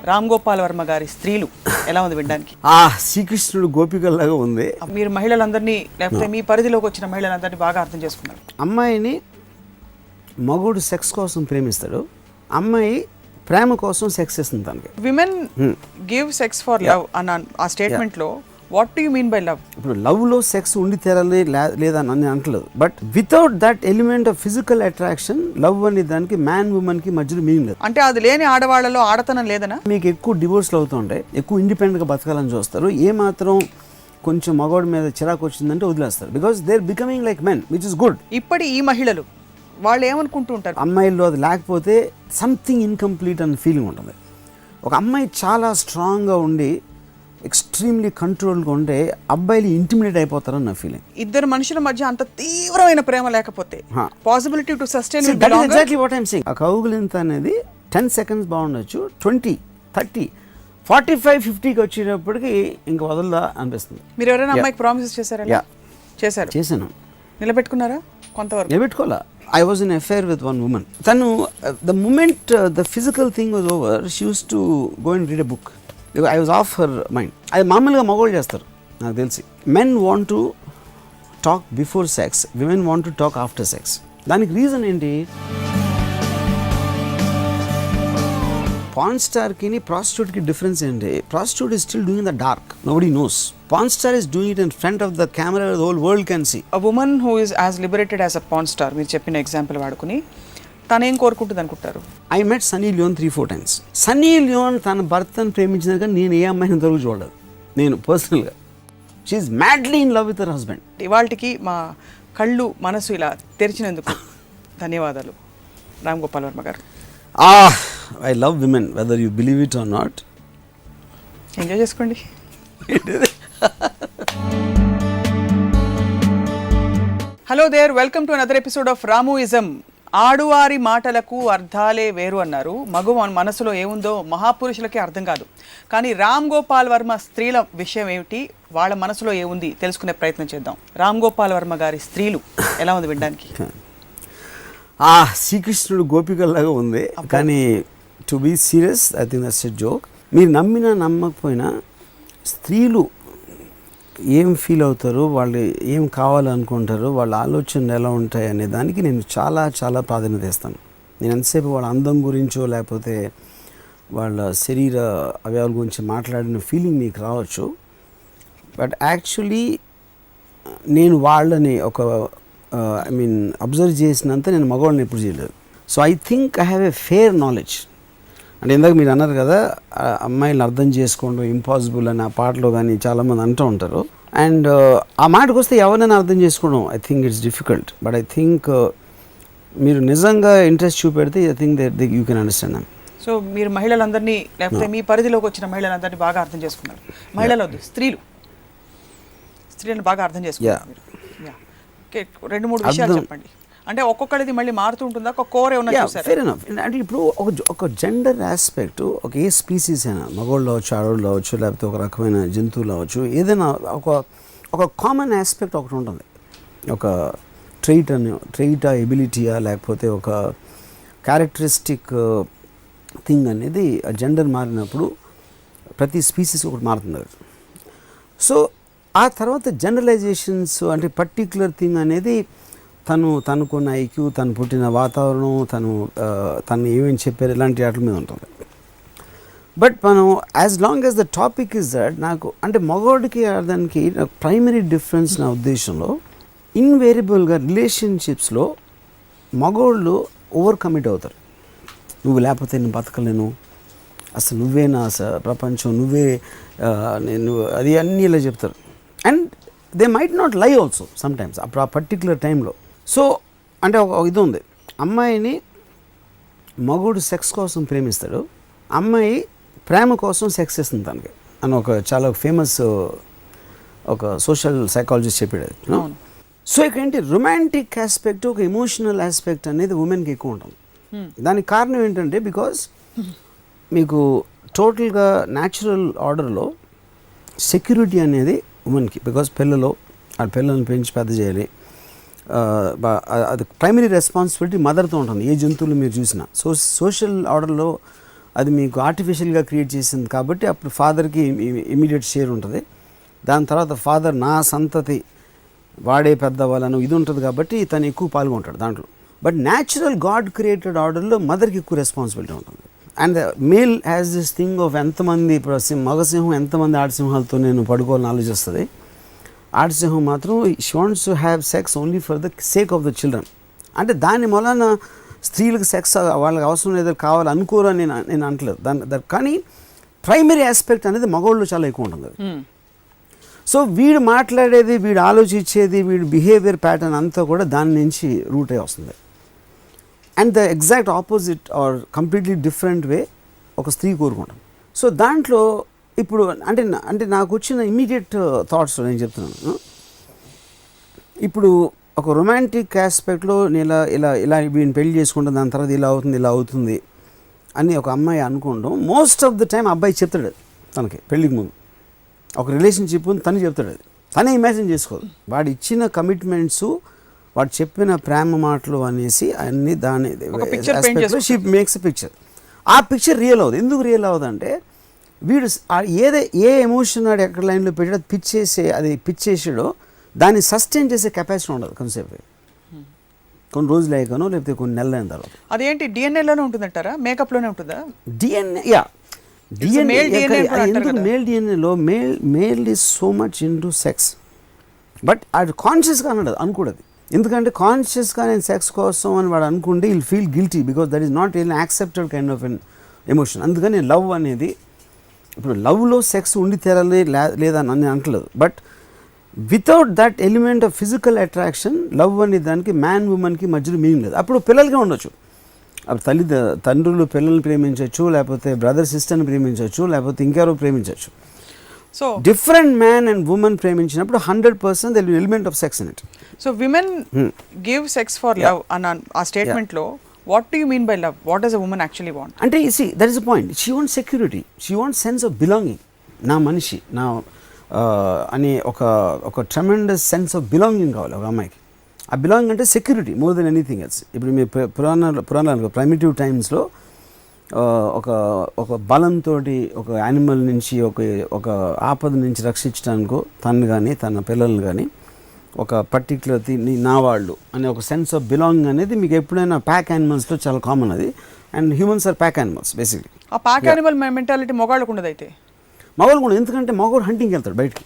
రామ్ గోపాల్ వర్మ గారి స్త్రీలు ఎలా ఉంది వినడానికి? శ్రీకృష్ణుడు గోపికల్లాగా ఉంది. మీరు మహిళలందరినీ లేకపోతే మీ పరిధిలోకి వచ్చిన మహిళలందరినీ బాగా అర్థం చేసుకున్నారు. అమ్మాయిని మగుడు సెక్స్ కోసం ప్రేమిస్తాడు, అమ్మాయి ప్రేమ కోసం సెక్స్ చేస్తుంది తనకి. Women give sex for love అన్న ఆ స్టేట్మెంట్ లో what do you mean by love? ఇప్పుడు లవ్ లో సెక్స్ ఉండి తీరాలి లేదా అని అంటలేదు, but without that element of physical attraction love అనే దానికి మ్యాన్ ఉమెన్ కి మధ్యలో మీనింగ్ లేదు. అంటే అది లేని ఆడవాళ్ళలో ఆడతనం లేదనా? మీకు ఎక్కువ డివోర్స్లు అవుతుంటాయి, ఎక్కువ ఇండిపెండెంట్ గా బతకాలని చూస్తారు. ఏ మాత్రం కొంచెం మగవాడి మీద చిరాకు వచ్చిందంటే వదిలేస్తారు, because they are becoming like men, which is good. ఇప్పటి ఈ మహిళలు వాళ్ళు ఏమనుకుంటూ ఉంటారు? అమ్మాయిల్లో అది లేకపోతే సంథింగ్ ఇన్కంప్లీట్ అన్న ఫీలింగ్ ఉంటుంది. ఒక అమ్మాయి చాలా స్ట్రాంగ్గా ఉండి ఎక్స్ట్రీమ్లీ కంట్రోల్గా ఉంటే అబ్బాయిలు ఇంటిమిడేట్ అయిపోతారని నా ఫీలింగ్. ఇద్దరు మనుషుల మధ్య అంత తీవ్రమైన ప్రేమ లేకపోతే possibility to sustain exactly what I'm saying. ఆ కౌగులింత అనేది 10 seconds బాగుండొచ్చు, 20, 30, 45, 50కి వచ్చేటప్పటికి ఇంకా వదలదా అనిపిస్తుంది. మీరు ఎవరైనా అమ్మాయికి ప్రామిసెస్ చేశారా? చేశాను. నిలబెట్టుకున్నారా? కొంతవరకు నిలబెట్టుకోవాలా. I was in an affair with one woman. Tanu, the moment the physical thing was over, she used to go and read a book. I was off her mind. అది మామూలుగా మగవాళ్ళు చేస్తారు నాకు తెలిసి. Men want to talk before sex, women want to talk after sex. దానికి reason ఏంటి? Pan స్టార్కి ప్రాస్టిట్యూట్కి difference ఏంటి? Prostitute is still doing in the dark, nobody knows. Pawn star is doing it in front of the camera, the whole world can see. A woman who is as liberated as a pawn star, మీరు చెప్పిన example వాడుకుని తనేం కోరుకుంటుంది అనుకుంటారు? I met Sunny Leone 3-4 times. Sunny Leone తన భర్తను ప్రేమించిన కానీ నేను ఏ అమ్మాయిని ఇంతవరకు చూడలేదు నేను పర్సనల్గా. She is madly in love with her husband. ఇవాళకి మా కళ్ళు మనసు ఇలా తెరిచినందుకు ధన్యవాదాలు రామ్ గోపాల్ వర్మ గారు. I love women, whether you believe it or not. Enjoy చేసుకోండి. Hello there, welcome to another episode of Ramuism. ఆడువారి మాటలకు అర్థాలే వేరు అన్నారు. మగ మనసులో ఏముందో మహాపురుషులకే అర్థం కాదు. కానీ రామ్ గోపాల్ వర్మ స్త్రీల విషయం ఏమిటి, వాళ్ళ మనసులో ఏముంది తెలుసుకునే ప్రయత్నం చేద్దాం. రామ్ గోపాల్ వర్మ గారి స్త్రీలు ఎలా ఉంది వినడానికి? శ్రీకృష్ణుడు గోపికల్లాగా ఉంది. కానీ to be serious, I think that's a joke. మీరు నమ్మినా నమ్మకపోయినా స్త్రీలు ఏం ఫీల్ అవుతారు, వాళ్ళు ఏం కావాలనుకుంటారు, వాళ్ళ ఆలోచనలు ఎలా ఉంటాయి అనే దానికి నేను చాలా చాలా ప్రాధాన్యత ఇస్తాను. నేను ఎంతసేపు వాళ్ళ అందం గురించో లేకపోతే వాళ్ళ శరీర అవయవాల గురించి మాట్లాడిన ఫీలింగ్ మీకు రావచ్చు, బట్ యాక్చువల్లీ నేను వాళ్ళని ఒక అబ్జర్వ్ చేసినంత నేను మగవాళ్ళని ఎప్పుడు చేయలేదు. So I think I have a fair knowledge. అంటే ఇందాక మీరు అన్నారు కదా, అమ్మాయిలను అర్థం చేసుకోవడం ఇంపాసిబుల్ అని ఆ పాటలో కానీ చాలామంది అంటూ ఉంటారు. అండ్ ఆ మాటకు వస్తే ఎవరైనా అర్థం చేసుకోవడం I think it's difficult, but I think మీరు నిజంగా ఇంట్రెస్ట్ చూపెడితే I think that you can understand. So మీరు మహిళలందరినీ లేకపోతే మీ పరిధిలోకి వచ్చిన మహిళలందరినీ బాగా అర్థం చేసుకున్నారు. మహిళలు వద్దు, స్త్రీలను బాగా అర్థం చేసుకున్నారు. 2-3 విషయాలు చెప్పండి. అంటే ఒక్కొక్కరిది మళ్ళీ మారుతూ ఉంటుందా? ఒక కోర్ ఏమన్నా చూసారా? Fair enough. అంటే ఇప్పుడు ఒక జెండర్ ఆస్పెక్ట్, ఒక ఏ స్పీసీస్ అయినా, మగవాళ్ళు అవ్వచ్చు, ఆడవాళ్ళు అవ్వచ్చు, లేకపోతే ఒక రకమైన జంతువులు అవ్వచ్చు, ఏదైనా ఒక కామన్ ఆస్పెక్ట్ ఒకటి ఉంటుంది. ఒక ట్రైటా ఎబిలిటీయా లేకపోతే ఒక క్యారెక్టరిస్టిక్ థింగ్ అనేది ఆ జెండర్ మారినప్పుడు ప్రతి స్పీసీస్ ఒకటి మారుతుంది. సో ఆ తర్వాత జనరలైజేషన్స్ అంటే పర్టిక్యులర్ థింగ్ అనేది తనకున్న ఐక్యూ, తను పుట్టిన వాతావరణం, తను ఏమేమి చెప్పారు, ఇలాంటి వాటి మీద ఉంటుంది. బట్ మనం as long as the topic is that, నాకు అంటే మగవాడికి దానికి ప్రైమరీ డిఫరెన్స్ నా ఉద్దేశంలో, ఇన్వేరియబుల్గా రిలేషన్షిప్స్లో మగవాళ్ళు ఓవర్ కమిట్ అవుతారు. నువ్వు లేకపోతే నేను బతకలేను, అసలు నువ్వే నా ప్రపంచం, నువ్వే నేను, అది అన్నీ ఇలా చెప్తారు. అండ్ దే మైట్ నాట్ లై ఆల్సో సమ్టైమ్స్ అప్పుడు ఆ పర్టిక్యులర్ టైంలో. సో అంటే ఒక ఇది ఉంది, అమ్మాయిని మగుడు సెక్స్ కోసం ప్రేమిస్తాడు, అమ్మాయి ప్రేమ కోసం సెక్స్ చేస్తుంది తనకి అని ఒక చాలా ఫేమస్ ఒక సోషల్ సైకాలజిస్ట్ చెప్పాడు. సో ఇక ఏంటి, రొమాంటిక్ ఆస్పెక్ట్, ఒక ఎమోషనల్ ఆస్పెక్ట్ అనేది ఉమెన్కి ఎక్కువ ఉంటుంది. దానికి కారణం ఏంటంటే, బికాజ్ మీకు టోటల్గా న్యాచురల్ ఆర్డర్లో సెక్యూరిటీ అనేది ఉమెన్కి, బికాజ్ పిల్లల్ని పెంచి పెద్ద చేయాలి, అది ప్రైమరీ రెస్పాన్సిబిలిటీ మదర్తో ఉంటుంది. ఏ జంతువులు మీరు చూసినా సోషల్ ఆర్డర్లో అది మీకు ఆర్టిఫిషియల్గా క్రియేట్ చేసింది కాబట్టి అప్పుడు ఫాదర్కి ఇమీడియట్ షేర్ ఉంటుంది. దాని తర్వాత ఫాదర్ నా సంతతి వాడే పెద్దవాళ్ళను ఇది ఉంటుంది కాబట్టి తను ఎక్కువ పాల్గొంటాడు దాంట్లో. బట్ న్యాచురల్ గాడ్ క్రియేటెడ్ ఆర్డర్లో మదర్కి ఎక్కువ రెస్పాన్సిబిలిటీ ఉంటుంది. And male has this thing of ఎంతమంది ఇప్పుడు మగసింహం ఎంతమంది ఆడసింహాలతో నేను పడుకోవాలని ఆలోచిస్తుంది. ఆడసింహం మాత్రం she wants to have sex only for the sake of the children. అంటే దాని మూలన స్త్రీలకు సెక్స్ వాళ్ళకి అవసరం లేదు కావాలి అనుకోరు అని నేను అంటలేదు కానీ ప్రైమరీ ఆస్పెక్ట్ అనేది మగవాళ్ళు చాలా ఎక్కువ ఉంటుంది. సో వీడు మాట్లాడేది, వీడు ఆలోచించేది, వీడు బిహేవియర్ ప్యాటర్న్ అంతా కూడా దాని నుంచి రూట్ అయి వస్తుంది. And the exact opposite or completely different way ఒక స్త్రీ కోరుకుంటాం. సో దాంట్లో ఇప్పుడు అంటే నాకు వచ్చిన ఇమ్మీడియట్ థాట్స్ నేను చెప్తున్నాను. ఇప్పుడు ఒక రొమాంటిక్ ఆస్పెక్ట్లో నేను ఇలా వీడిని పెళ్లి చేసుకుంటాను, దాని తర్వాత ఇలా అవుతుంది అని ఒక అమ్మాయి అనుకోవడం మోస్ట్ ఆఫ్ ద టైం అబ్బాయి చెప్తాడు తనకి పెళ్ళికి ముందు. ఒక రిలేషన్షిప్ తను చెప్తాడు, అది తనే ఇమాజిన్ చేసుకోదు. వాడు ఇచ్చిన కమిట్మెంట్స్, వాడు చెప్పిన ప్రేమ మాటలు అనేసి అన్ని దాని షీ మేక్స్ ఎ పిక్చర్. ఆ పిక్చర్ రియల్ అవ్వదు. ఎందుకు రియల్ అవ్వదు అంటే వీడు ఏ ఎమోషన్ వాడు ఎక్కడ లైన్లో పెట్టాడో అది పిచ్చేసాడో దాన్ని సస్టైన్ చేసే కెపాసిటీ ఉండదు కొంతసేపు, కొన్ని రోజులు అయ్యాకనో లేకపోతే కొన్ని నెలలు అయిన తర్వాత. అదేంటి డిఎన్ఏలోనే ఉంటుందంటారా, మేకప్లోనే ఉంటుందా? డిఎన్ఏ ఎందుకు మేల్ డిఎన్ఏలో male is so much into sex. But అది కాన్షియస్గా అనుకూడదు. ఎందుకంటే కాన్షియస్గా నేను సెక్స్ కోసం అని వాడు అనుకుంటే will feel guilty because that is not an accepted kind of an emotion. అందుకని లవ్ అనేది ఇప్పుడు లవ్లో సెక్స్ ఉండి తీరాలి లేదా అని నేను అంటలేదు. But without that element of physical attraction love అనే దానికి మ్యాన్ ఉమెన్కి మధ్యలో మీనింగ్ లేదు. అప్పుడు పిల్లలుగా ఉండొచ్చు, అప్పుడు తండ్రులు పిల్లల్ని ప్రేమించవచ్చు, లేకపోతే బ్రదర్ సిస్టర్ని ప్రేమించవచ్చు, లేకపోతే ఇంకెవరో ప్రేమించవచ్చు. So different man and women ప్రేమించినప్పుడు 100% there will be element of sex in it. So women give sex for love అన్న ఆ స్టేట్మెంట్లో what do you mean by love? What does a woman actually want? అంటే you see that is the point. She wants security, she wants sense of belonging. నా మనిషి నా అనే ఒక tremendous sense of belonging కావాలి ఒక అమ్మాయికి. ఆ బిలాంగింగ్ అంటే security more than anything else. ఇప్పుడు మీ పురాణాలు ప్రైమిటివ్ టైమ్స్లో ఒక బలంతో ఒక యానిమల్ నుంచి ఒక ఆపద నుంచి రక్షించడానికో తను కానీ తన పిల్లల్ని కానీ ఒక పర్టిక్యులర్ నా వాళ్ళు అనే ఒక సెన్స్ ఆఫ్ బిలాంగింగ్ అనేది మీకు ఎప్పుడైనా ప్యాక్ యానిమల్స్లో చాలా కామన్ అది. And humans are pack animals basically. ఆ ప్యాక్ యానిమల్ మెంటాలిటీ మొగాళ్ళకు ఉండదు అయితే? మగవాళ్ళు కూడా, ఎందుకంటే మగవాడు హంటింగ్కి వెళ్తాడు బయటికి.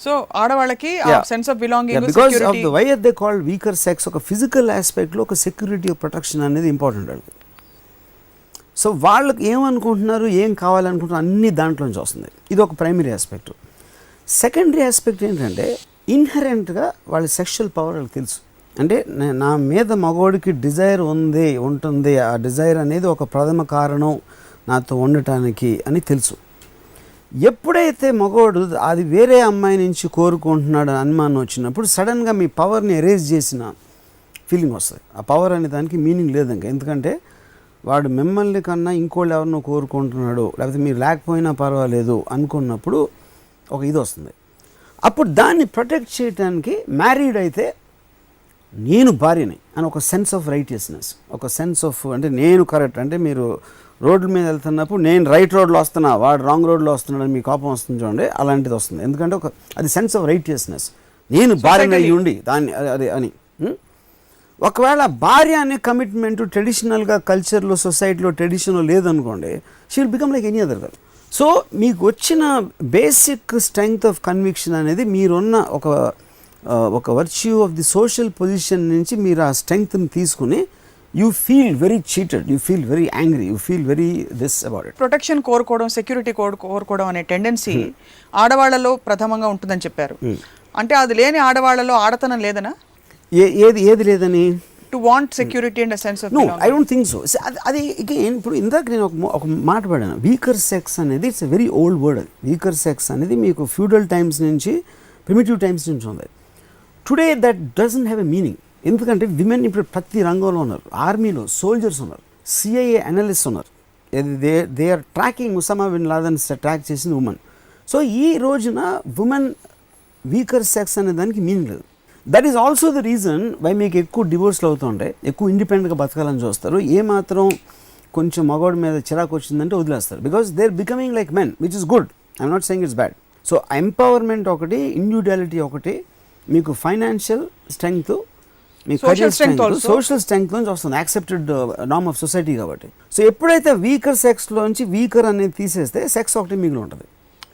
సో ఆడవాళ్ళకి sense of belonging, because of the why they called weaker sex, ఒక ఫిజికల్ ఆస్పెక్ట్లో ఒక సెక్యూరిటీ ఆఫ్ ప్రొటెక్షన్ అనేది ఇంపార్టెంట్ వాళ్ళకి. సో వాళ్ళకి ఏమనుకుంటున్నారు, ఏం కావాలనుకుంటున్నారు అన్నీ దాంట్లోంచి వస్తుంది. ఇది ఒక ప్రైమరీ ఆస్పెక్ట్. సెకండరీ ఆస్పెక్ట్ ఏంటంటే ఇన్హరెంట్గా వాళ్ళ సెక్షువల్ పవర్ వాళ్ళకి తెలుసు. అంటే నా మీద మగవాడికి డిజైర్ ఉంటుంది, ఆ డిజైర్ అనేది ఒక ప్రథమ కారణం నాతో ఉండటానికి అని తెలుసు. ఎప్పుడైతే మగవాడు అది వేరే అమ్మాయి నుంచి కోరుకుంటున్నాడు అనుమానం వచ్చినప్పుడు సడన్గా మీ పవర్ని ఎరేజ్ చేసిన ఫీలింగ్ వస్తుంది. ఆ పవర్ అనే దానికి మీనింగ్ లేదు ఇంకా. ఎందుకంటే వాడు మిమ్మల్ని కన్నా ఇంకోళ్ళు ఎవరినో కోరుకుంటున్నాడు, లేకపోతే మీరు లేకపోయినా పర్వాలేదు అనుకున్నప్పుడు ఒక ఇది వస్తుంది. అప్పుడు దాన్ని ప్రొటెక్ట్ చేయడానికి మ్యారీడ్ అయితే నేను భార్యని అని ఒక సెన్స్ ఆఫ్ రైటియస్నెస్, ఒక సెన్స్ ఆఫ్ అంటే నేను కరెక్ట్, అంటే మీరు రోడ్ల మీద వెళ్తున్నప్పుడు నేను రైట్ రోడ్లో వస్తున్నా వాడు రాంగ్ రోడ్లో వస్తున్నాడని మీ కోపం వస్తుంది చూడండి, అలాంటిది వస్తుంది. ఎందుకంటే అది సెన్స్ ఆఫ్ రైటియస్నెస్, నేను భార్యని అయ్యి ఉండి దాన్ని అది అని. ఒకవేళ భార్య అనే కమిట్మెంట్ ట్రెడిషనల్గా కల్చర్లో సొసైటీలో ట్రెడిషన్లో లేదనుకోండి, she will become like any other girl. So మీకు వచ్చిన బేసిక్ స్ట్రెంగ్త్ ఆఫ్ కన్విక్షన్ అనేది మీరున్న ఒక virtue of the social position నుంచి మీరు ఆ స్ట్రెంగ్త్ని తీసుకుని you feel very cheated, you feel very angry, you feel very this about it. Protection కోరుకోవడం, సెక్యూరిటీ కోరుకోవడం అనే టెండెన్సీ ఆడవాళ్లలో ప్రథమంగా ఉంటుందని చెప్పారు. అంటే అది లేని ఆడవాళ్లలో ఆడతనం లేదనా? ఏది లేదని? To want security and sense of belonging. I don't think so. అది ఇప్పుడు ఇందాక నేను ఒక మాట పడాను, వీకర్ సెక్స్ అనేది it's a very old word. అది వీకర్ సెక్స్ అనేది మీకు ఫ్యూడల్ టైమ్స్ నుంచి ప్రిమిటివ్ టైమ్స్ నుంచి ఉంది. Today that doesn't have a meaning. ఎందుకంటే విమెన్ ఇప్పుడు ప్రతి రంగంలో ఉన్నారు. ఆర్మీలో సోల్జర్స్ ఉన్నారు, సిఐఏ అనలిస్ట్ ఉన్నారు. They are tracking Osama bin Laden track చేసింది ఉమెన్. సో ఈ రోజున ఉమెన్ వీకర్ సెక్స్ అనే దానికి మీనింగ్ లేదు. That is also the reason why మీకు ఎక్కువ డివోర్స్లు అవుతుంటాయి, ఎక్కువ ఇండిపెండెంట్గా బతకాలని చూస్తారు. ఏమాత్రం కొంచెం మగవాడి మీద చిరాకు వచ్చిందంటే వదిలేస్తారు, because they are becoming like men, which is good. I'm not saying it's bad. So empowerment ఒకటి, ఇండివిజువాలిటీ ఒకటి, మీకు ఫైనాన్షియల్ స్ట్రెంగ్త్, మీ కరియర్ స్ట్రెంగ్త్, సోషల్ స్ట్రెంగ్త్ నుంచి వస్తుంది, యాక్సెప్టెడ్ నార్మ్ ఆఫ్ సొసైటీ కాబట్టి. సో ఎప్పుడైతే వీకర్ సెక్స్లోంచి వీకర్ అనేది తీసేస్తే సెక్స్ ఒకటి మిగిలి ఉంటుంది.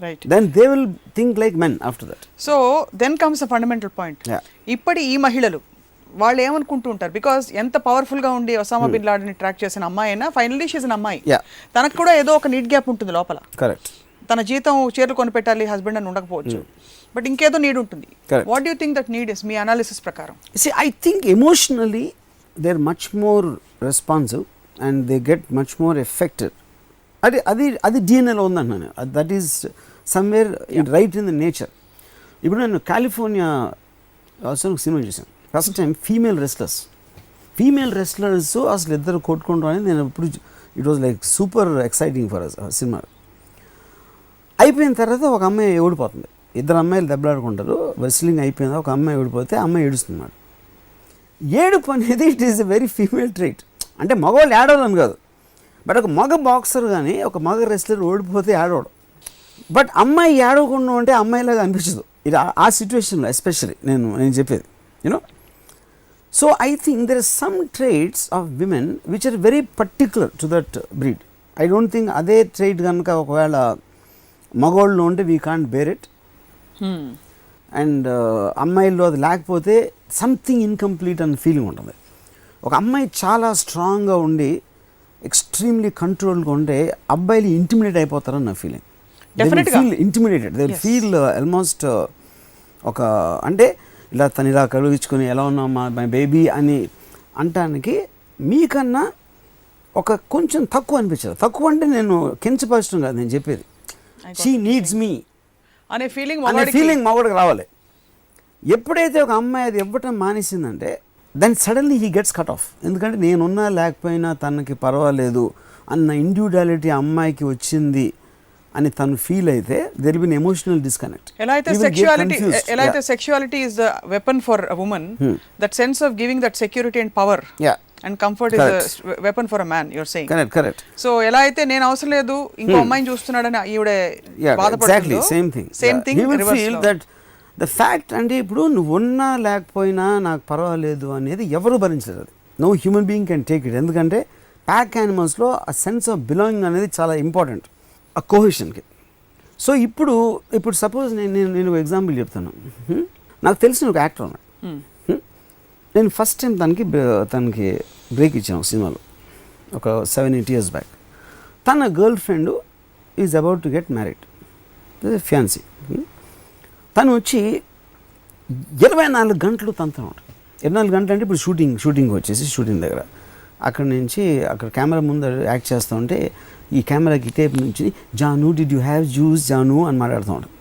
Right. Then they will think like men after that. So then comes the fundamental point. ఇప్పటి ఈ మహిళలు వాళ్ళు ఏమనుకుంటూ ఉంటారు, బికాస్ ఎంత పవర్ఫుల్ గా ఉండి ఒసామా బిన్ లాడెన్ ట్రాక్ చేసిన అమ్మాయి అయినా ఫైనల్లీ షీజ్ అన్ అమ్మాయి. తనకు కూడా ఏదో ఒక నీడ్ గ్యాప్ ఉంటుంది లోపల. కరెక్ట్. తన జీతం చీరలు కొనిపెట్టాలి హస్బెండ్ అని ఉండకపోవచ్చు, బట్ ఇంకేదో నీడ్ ఉంటుంది. What do think that need is మీ అనాలిసిస్ ప్రకారం? I think emotionally they are much more responsive and they get much more affected. అది డిఎన్ఏలో ఉందంటున్నాను. That is somewhere right in the nature. ఇప్పుడు నేను కాలిఫోర్నియా సినిమా చూసాను first time. Female wrestlers అసలు ఇద్దరు కొట్టుకుంటాం అనేది నేను ఇప్పుడు it was like super exciting for us. Cinema అయిపోయిన తర్వాత ఒక అమ్మాయి ఓడిపోతుంది, ఇద్దరు అమ్మాయిలు దెబ్బలాడుకుంటారు, రెస్లింగ్ అయిపోయింది, ఒక అమ్మాయి ఓడిపోతే అమ్మాయి ఏడుస్తున్నాడు. ఏడుపు అనేది it is a very female trait. అంటే మగవాళ్ళు ఏడవని కాదు, బట్ ఒక మగ బాక్సర్ కానీ ఒక మగ రెస్లర్ ఓడిపోతే ఏడవడం. బట్ అమ్మాయి ఏడవకుండా ఉంటే అమ్మాయిలాగా అనిపించదు. ఇది ఆ సిచ్యువేషన్లో ఎస్పెషల్లీ నేను చెప్పేది you know. So I think there are some traits of women which are very particular to that breed. I don't think అదే ట్రైట్ కనుక ఒకవేళ మగవాళ్ళు ఉంటే we can't bear it. And అమ్మాయిల్లో అది లేకపోతే సంథింగ్ ఇన్కంప్లీట్ అన్న ఫీలింగ్ ఉంటుంది. ఒక అమ్మాయి చాలా స్ట్రాంగ్గా ఉండి ఎక్స్ట్రీమ్లీ కంట్రోల్గా ఉంటే అబ్బాయిలు ఇంటిమిడేట్ అయిపోతారని నా feeling. Intimidated, they feel almost ఒక అంటే ఇలా తను ఇలా కలుగించుకొని ఎలా ఉన్నామా మై బేబీ అని అంటానికి మీకన్నా ఒక కొంచెం తక్కువ అనిపించదు. తక్కువ అంటే నేను కించపరచడం కాదు నేను చెప్పేది, షీ నీడ్స్ మీ అనే ఫీలింగ్ మగవాడికి రావాలి. ఎప్పుడైతే ఒక అమ్మాయి అది ఇవ్వటం మానేసిందంటే then suddenly he gets cut off. ఎందుకంటే నేనున్నా లేకపోయినా తనకి పర్వాలేదు అన్న ఇండివిజువాలిటీ అమ్మాయికి వచ్చింది అని తను ఫీల్ అయితే there will be emotional disconnect. ఎలా అయితే sexuality is the weapon for a woman, that sense of giving that security and power and comfort is the weapon for a man, your saying. Correct. So ఎలా అయితే నేను అవసరం లేదు ఇంకో అమ్మాయిని చూస్తున్నాడని ఈవిడ బాధపడుతుందో same thing reverse. The fact అంటే ఇప్పుడు నువ్వు ఉన్నా లేకపోయినా నాకు పర్వాలేదు అనేది ఎవరు భరించలేదు. No human being can take it. ఎందుకంటే ప్యాక్ యానిమల్స్లో ఆ సెన్స్ ఆఫ్ బిలాంగింగ్ అనేది చాలా ఇంపార్టెంట్ ఆ కోహెషన్కి. సో ఇప్పుడు సపోజ్ నేను ఒక ఎగ్జాంపుల్ చెప్తాను. నాకు తెలిసిన ఒక యాక్టర్ ఉన్నాడు. నేను ఫస్ట్ టైం తనకి బ్రేక్ ఇచ్చాను ఒక సినిమాలో ఒక 7-8 years బ్యాక్. తన girl friend is about to get married, fancy. తను వచ్చి 24 గంటలు తనతో ఉంటాడు. 24 గంటలు అంటే ఇప్పుడు షూటింగ్ వచ్చేసి షూటింగ్ దగ్గర అక్కడ కెమెరా ముందు యాక్ట్ చేస్తూ ఉంటే ఈ కెమెరాకి టేప్ నుంచి జాను డిడ్ యూ హ్యావ్ జ్యూస్ జాను అని మాట్లాడుతూ ఉంటాను.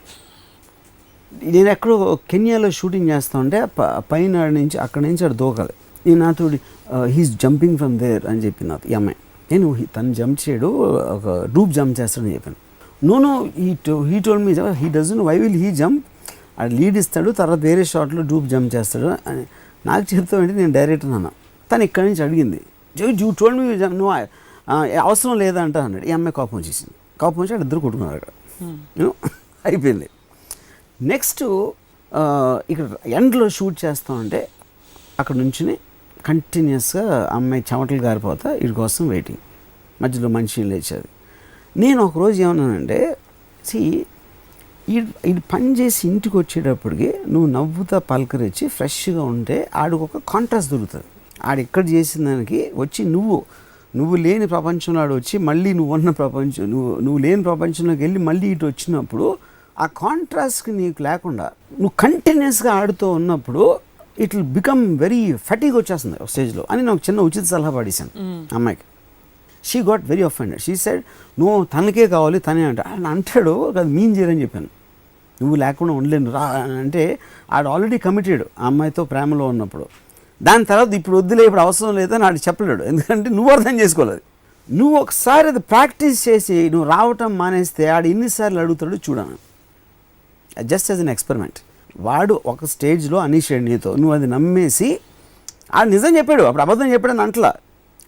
నేను ఎక్కడో కెన్యాలో షూటింగ్ చేస్తూ ఉంటే పైన నుంచి అక్కడి నుంచి అక్కడ దూకాలి. నేను నాతో హీస్ జంపింగ్ ఫ్రమ్ దేర్ అని చెప్పి నాతో ఈ అమ్మాయి. నేను తను జంప్ చేయడు, ఒక డూప్ జంప్ చేస్తాడని చెప్పాను. No he told me he doesn't why will he jump, అది లీడ్ ఇస్తాడు తర్వాత వేరే షాట్లో డూప్ జంప్ చేస్తాడు అని నాకు చెప్తామంటే నేను డైరెక్టర్ అన్నా. తను ఇక్కడి నుంచి అడిగింది యూ టోల్డ్ మీ నువ్వు అవసరం లేదా అంట అన్నాడు. ఈ అమ్మాయి కోపం వచ్చేసింది. కోపం వచ్చి అక్కడ ఇద్దరు కొట్టుకున్నారు అక్కడ. అయిపోయింది. నెక్స్ట్ ఇక్కడ ఎండ్లో షూట్ చేస్తామంటే అక్కడ నుంచి కంటిన్యూస్గా అమ్మాయి చెమటలు గారిపోతా వీడి కోసం వెయిటింగ్. మధ్యలో మనిషి లేచేది. నేను ఒకరోజు ఏమన్నానంటే ఈ పని చేసి ఇంటికి వచ్చేటప్పటికి నువ్వు నవ్వుతా పలకరించి ఫ్రెష్గా ఉంటే ఆడికి ఒక కాంట్రాస్ట్ దొరుకుతుంది. ఆడు ఎక్కడ చేసిన దానికి వచ్చి నువ్వు లేని ప్రపంచంలో ఆడు వచ్చి మళ్ళీ నువ్వు ఉన్న ప్రపంచం నువ్వు లేని ప్రపంచంలోకి వెళ్ళి మళ్ళీ ఇటు వచ్చినప్పుడు ఆ కాంట్రాస్ట్కి నీకు లేకుండా నువ్వు కంటిన్యూస్గా ఆడుతూ ఉన్నప్పుడు it will become very fatigue వచ్చేస్తుంది ఒక స్టేజ్లో అని నాకు చిన్న ఉచిత సలహా పాడేశాను అమ్మాయికి. She got very offended. She said నువ్వు తనకే కావాలి తనే అంటాడు అది మీన్ చేయరని చెప్పాను. నువ్వు లేకుండా ఉండలేను రా అంటే ఆడు ఆల్రెడీ కమిటెడ్ ఆ అమ్మాయితో ప్రేమలో ఉన్నప్పుడు. దాని తర్వాత ఇప్పుడు వద్దులే ఇప్పుడు అవసరం లేదని ఆడు చెప్పలేడు. ఎందుకంటే నువ్వు అర్థం చేసుకోలేదు. నువ్వు ఒకసారి అది ప్రాక్టీస్ చేసి నువ్వు రావటం మానేస్తే ఆడు ఎన్నిసార్లు అడుగుతాడు చూడను. Just as an experiment. వాడు ఒక స్టేజ్లో అనేసాడు నీతో, నువ్వు అది నమ్మేసి ఆడు నిజం చెప్పాడు, అప్పుడు అబద్ధం చెప్పాడని అంటలా.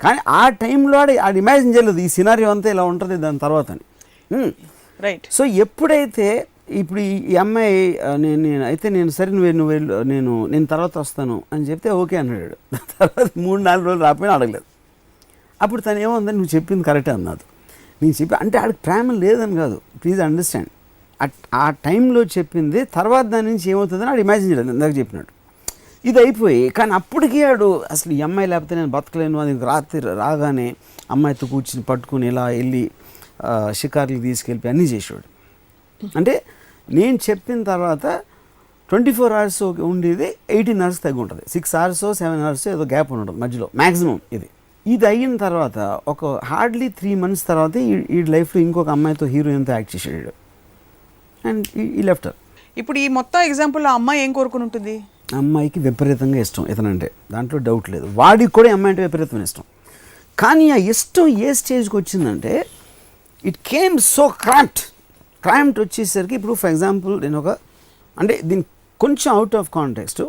కానీ ఆ టైంలో ఆడు ఇమాజిన్ చేయలేదు ఈ సినారియో అంతా ఇలా ఉంటుంది దాని తర్వాత అని. రైట్. సో ఎప్పుడైతే ఇప్పుడు ఈ అమ్మాయి నేను సరే నువ్వు నేను తర్వాత వస్తాను అని చెప్తే ఓకే అన్నాడు. తర్వాత 3-4 రోజులు రాకపోయినా అడగలేదు. అప్పుడు తను ఏముందని నువ్వు చెప్పింది కరెక్టే అన్నది. నేను చెప్పి అంటే ఆడికి ప్రేమ లేదని కాదు, ప్లీజ్ అండర్స్టాండ్. ఆ టైంలో చెప్పింది తర్వాత దాని నుంచి ఏమవుతుందని ఆడు ఇమాజిన్ చేయలేదు ఇందాక చెప్పినట్టు. ఇది అయిపోయి కానీ అప్పటికీ ఆడు అసలు ఈ అమ్మాయి లేకపోతే నేను బతకలేను అది రాత్రి రాగానే అమ్మాయితో కూర్చుని పట్టుకుని ఇలా వెళ్ళి షికార్లకు తీసుకెళ్ళి అన్నీ చేసేవాడు. అంటే నేను చెప్పిన తర్వాత 24 hours ఉండేది 18 hours తగ్గి ఉంటుంది. 6 hours 7 hours ఏదో గ్యాప్ ఉంటుంది మధ్యలో మ్యాక్సిమం. ఇది అయిన తర్వాత ఒక హార్డ్లీ 3 months తర్వాత ఈ లైఫ్లో ఇంకొక అమ్మాయితో హీరోయిన్తో యాక్ట్ చేసాడు అండ్ ఈ లెఫ్టర్. ఇప్పుడు ఈ మొత్తం ఎగ్జాంపుల్లో అమ్మాయి ఏం కోరుకుని ఉంటుంది? అమ్మాయికి విపరీతంగా ఇష్టం ఇతనంటే, దాంట్లో డౌట్ లేదు. వాడికి కూడా అమ్మాయి అంటే విపరీతమైన ఇష్టం. కానీ ఆ ఇష్టం ఏ స్టేజ్కి వచ్చిందంటే ఇట్ కేమ్ సో క్రాంప్ట్ వచ్చేసరికి ఇప్పుడు ఫర్ ఎగ్జాంపుల్ నేను అంటే దీనికి కొంచెం అవుట్ ఆఫ్ కాంటెక్స్ట్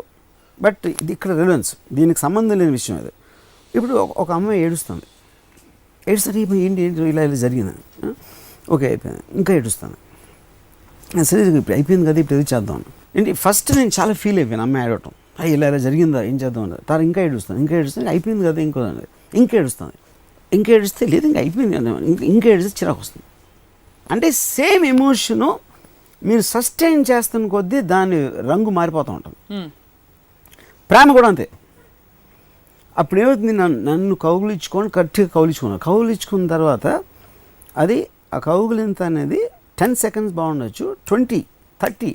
బట్ ఇది ఇక్కడ రిలవెన్స్, దీనికి సంబంధం లేని విషయం అది. ఇప్పుడు ఒక అమ్మాయి ఏడుస్తుంది ఏంటి ఇలా జరిగింది, ఓకే అయిపోయింది, ఇంకా ఏడుస్తాను, సరే ఇప్పుడు అయిపోయింది కదా ఇప్పుడు ఏది చేద్దాం ఏంటి. ఫస్ట్ నేను చాలా ఫీల్ అయిపోయాను అమ్మాయి ఏడవటం, ఇలా జరిగిందా ఏం చేద్దాం అన్నది. తర్వాత ఇంకా ఏడుస్తాను అయిపోయింది కదా ఇంకో అన్నది, ఇంకా ఏడుస్తే లేదు ఇంకా అయిపోయింది కదా, ఇంకా ఏడిస్తే చిరాకు వస్తుంది. అంటే సేమ్ ఎమోషను మీరు సస్టైన్ చేస్తున్న కొద్దీ దాని రంగు మారిపోతూ ఉంటుంది. ప్రేమ కూడా అంతే. అప్పుడు ఏమవుతుంది, నన్ను గట్టిగా కౌగిలించుకున్న తర్వాత అది ఆ కౌగిలింత అనేది 10 seconds బాగుండొచ్చు, 20, 30,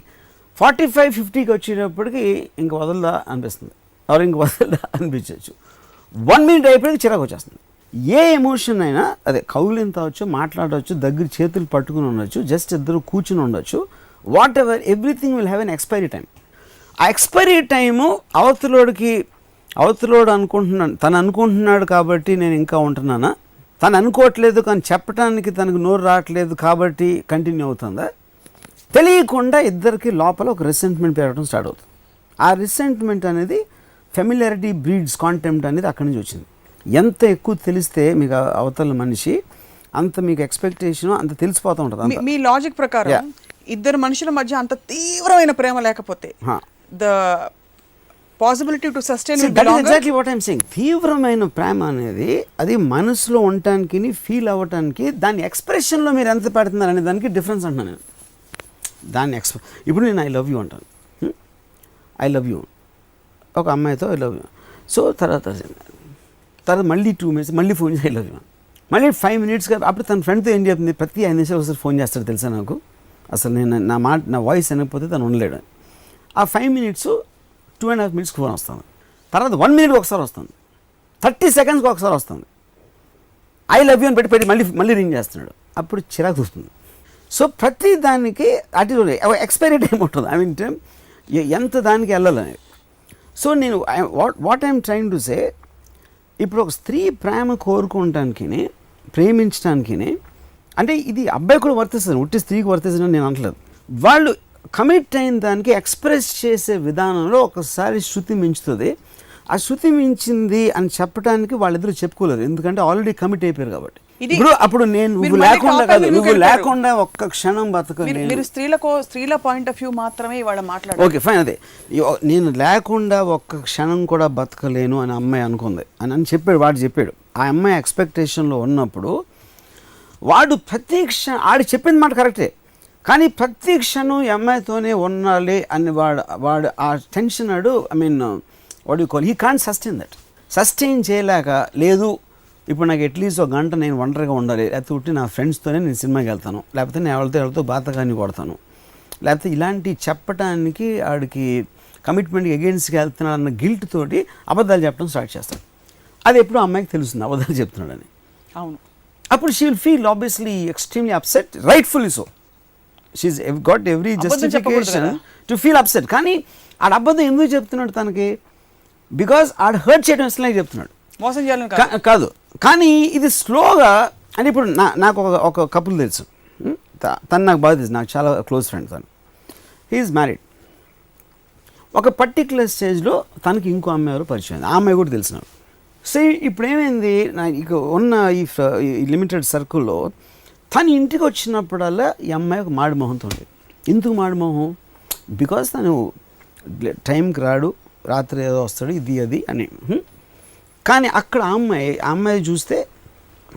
45, 50కి వచ్చేటప్పటికి ఇంక వదలదా అనిపిస్తుంది, ఎవరు ఇంక వదలదా అనిపించవచ్చు. 1 minute అయిపోయికి చిరాకు వచ్చేస్తుంది. ఏ ఎమోషన్ అయినా అదే కౌగిలింత అవచ్చు, మాట్లాడవచ్చు, దగ్గర చేతులు పట్టుకుని ఉండొచ్చు, జస్ట్ ఇద్దరు కూర్చుని ఉండొచ్చు, what ever, everything will have an expiry time. ఆ ఎక్స్పైరీ టైము అవతలోడు తను అనుకుంటున్నాడు కాబట్టి నేను ఇంకా ఉంటున్నానా, తను అనుకోవట్లేదు కానీ చెప్పడానికి తనకు నోరు రావట్లేదు కాబట్టి కంటిన్యూ అవుతుందా, తెలియకుండా ఇద్దరికి లోపల ఒక రిసెంట్మెంట్ పెరగడం స్టార్ట్ అవుతుంది. ఆ రిసెంట్మెంట్ అనేది ఫెమిలియారిటీ బ్రీడ్స్ కాంటెంప్ట్ అనేది అక్కడి నుంచి వచ్చింది. ఎంత ఎక్కువ తెలిస్తే మీకు అవతల మనిషి అంత మీకు ఎక్స్పెక్టేషన్ అంత తెలిసిపోతూ ఉంటుంది. మీ లాజిక్ ప్రకారం ఇద్దరు మనుషుల మధ్య అంత తీవ్రమైన ప్రేమ లేకపోతే the possibility to sustain exactly what I'm saying. తీవ్రమైన ప్రేమ అనేది అది మనసులో ఉండటానికి ఫీల్ అవ్వటానికి దాని ఎక్స్ప్రెషన్లో మీరు ఎంత పెడుతున్నారు అనే దానికి డిఫరెన్స్ అంటున్నాను నేను. దాన్ని ఇప్పుడు నేను ఐ లవ్ యూ అంటాను, ఐ లవ్ యూ ఒక అమ్మాయితో ఐ లవ్ యూ. సో తర్వాత మళ్ళీ 2 minutes మళ్ళీ ఫోన్ చేసి ఐ లవ్ యూ, మళ్ళీ 5 minutesగా అప్పుడు తన ఫ్రెండ్తో ఏం చెప్తుంది, ప్రతి 5 నిమిషాలు ఒకసారి ఫోన్ చేస్తాడు తెలుసా నాకు, అసలు నేను నా వాయిస్ వినకపోతే తను ఉండలేడు. ఆ 5 minutes 2.5 minutes ఫోన్ వస్తుంది, తర్వాత 1 minute ఒకసారి వస్తుంది, 30 seconds ఒకసారి వస్తుంది, ఐ లవ్ యూ అని పెట్టి మళ్ళీ రింగ్ చేస్తున్నాడు. అప్పుడు చిరాకు వస్తుంది. సో ప్రతి దానికి అటు ఎక్స్పైరీ టైం ఉంటుంది, ఐ మీన్ ఎంత దానికి వెళ్ళాలని. సో నేను what I'm trying to say, ఇప్పుడు ఒక స్త్రీ ప్రేమ కోరుకోవటానికి ప్రేమించడానికి అంటే ఇది అబ్బాయి కూడా వర్తిస్తుంది, ఉట్టి స్త్రీకి వర్తిస్తుంది నేను అనట్లేదు. వాళ్ళు కమిట్ అయిన దానికి ఎక్స్ప్రెస్ చేసే విధానంలో ఒకసారి శృతి మించుతుంది. ఆ శృతి మించింది అని చెప్పడానికి వాళ్ళిద్దరూ చెప్పుకోలేరు, ఎందుకంటే ఆల్రెడీ కమిట్ అయిపోయారు కాబట్టి. ఇప్పుడు అప్పుడు నువ్వు లేకుండా ఒక్క క్షణం బతకలేను. స్త్రీల పాయింట్ ఆఫ్ వ్యూ మాత్రమే ఇవాళ మాట్లాడారు. ఓకే ఫైన్, అదే నేను లేకుండా ఒక్క క్షణం కూడా బతకలేను అని అమ్మాయి అనుకుంది అని చెప్పాడు, వాడు చెప్పాడు. ఆ అమ్మాయి ఎక్స్పెక్టేషన్లో ఉన్నప్పుడు వాడు ప్రతి క్షణం ఆడు చెప్పింది మాట కరెక్టే, కానీ ప్రతి క్షణం ఈ అమ్మాయితోనే ఉండాలి అని వాడు ఆ టెన్షన్ ఆడు, I mean what you call, he can't sustain చేయలేక, లేదు ఇప్పుడు నాకు అట్లీస్ట్ 1 గంట నేను ఒంటరిగా ఉండాలి, లేకపోతే నా ఫ్రెండ్స్తోనే నేను సినిమాకి వెళ్తాను, లేకపోతే నేను ఎవరితో బాతకాన్ని కొడతాను, లేకపోతే ఇలాంటి చెప్పటానికి ఆడికి కమిట్మెంట్కి అగేన్స్ట్గా వెళ్తున్నాడు అన్న గిల్ట్ తోటి అబద్ధాలు చెప్పడం స్టార్ట్ చేస్తాడు. అది ఎప్పుడు అమ్మాయికి తెలుస్తుంది అబద్ధాలు చెప్తున్నాడని. అవును. అప్పుడు she will feel obviously extremely upset, rightfully so. She's got every justification to feel upset. కానీ ఆడ అబద్ధం ఎందుకు చెప్తున్నాడు తనకి, బికాజ్ ఆడ హర్ట్ చేయడం ఇష్టం చెప్తున్నాడు, మోసం చేయాలని కాదు. కానీ ఇది స్లోగా, అంటే ఇప్పుడు నాకు ఒక కపుల్ తెలుసు, తను నాకు బాగా తెలుసు, నాకు చాలా క్లోజ్ ఫ్రెండ్ తను. He's married. ఒక పర్టిక్యులర్ స్టేజ్లో తనకి ఇంకో అమ్మాయి ఎవరు పరిచయం, ఆ అమ్మాయి కూడా తెలిసినాడు. సో ఇప్పుడు ఏమైంది, ఇక ఉన్న ఈ లిమిటెడ్ సర్కిల్లో తను ఇంటికి వచ్చినప్పుడల్లా ఈ అమ్మాయి ఒక మాడి మొహంతో ఉంది. ఎందుకు మాడి మొహం? బికాస్ తను టైంకి రాడు, రాత్రి ఏదో వస్తాడు, ఇది అది అని. కానీ అక్కడ ఆ అమ్మాయి చూస్తే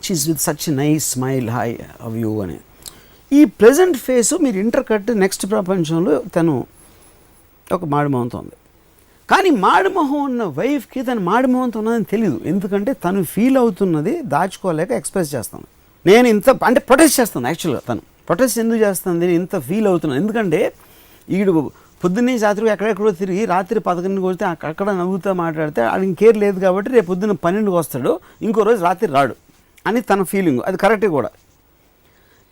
she's with such nice smile, hi how you అని. ఈ ప్రెజెంట్ ఫేసు మీరు ఇంటర్ కట్ నెక్స్ట్ ప్రపంచంలో తను ఒక మాడిమోహంతో ఉంది. కానీ మాడిమోహం ఉన్న వైఫ్కి తను మాడిమోహంతో ఉన్నదని తెలియదు. ఎందుకంటే తను ఫీల్ అవుతున్నది దాచుకోలేక ఎక్స్ప్రెస్ చేస్తాను. నేను ఇంత అంటే ప్రొటెస్ట్ చేస్తాను. యాక్చువల్గా తను ప్రొటెస్ట్ ఎందుకు చేస్తుంది, నేను ఇంత ఫీల్ అవుతున్నాను. ఎందుకంటే ఈడు పొద్దున్నే రాత్రి ఎక్కడెక్కడో తిరిగి రాత్రి 11కి వస్తే అక్కడ నవ్వుతూ మాట్లాడితే అది ఇంకేర్ లేదు కాబట్టి రేపు పొద్దున్న 12కి వస్తాడు, ఇంకో రోజు రాత్రి రాడు అని తన ఫీలింగ్. అది కరెక్టే కూడా.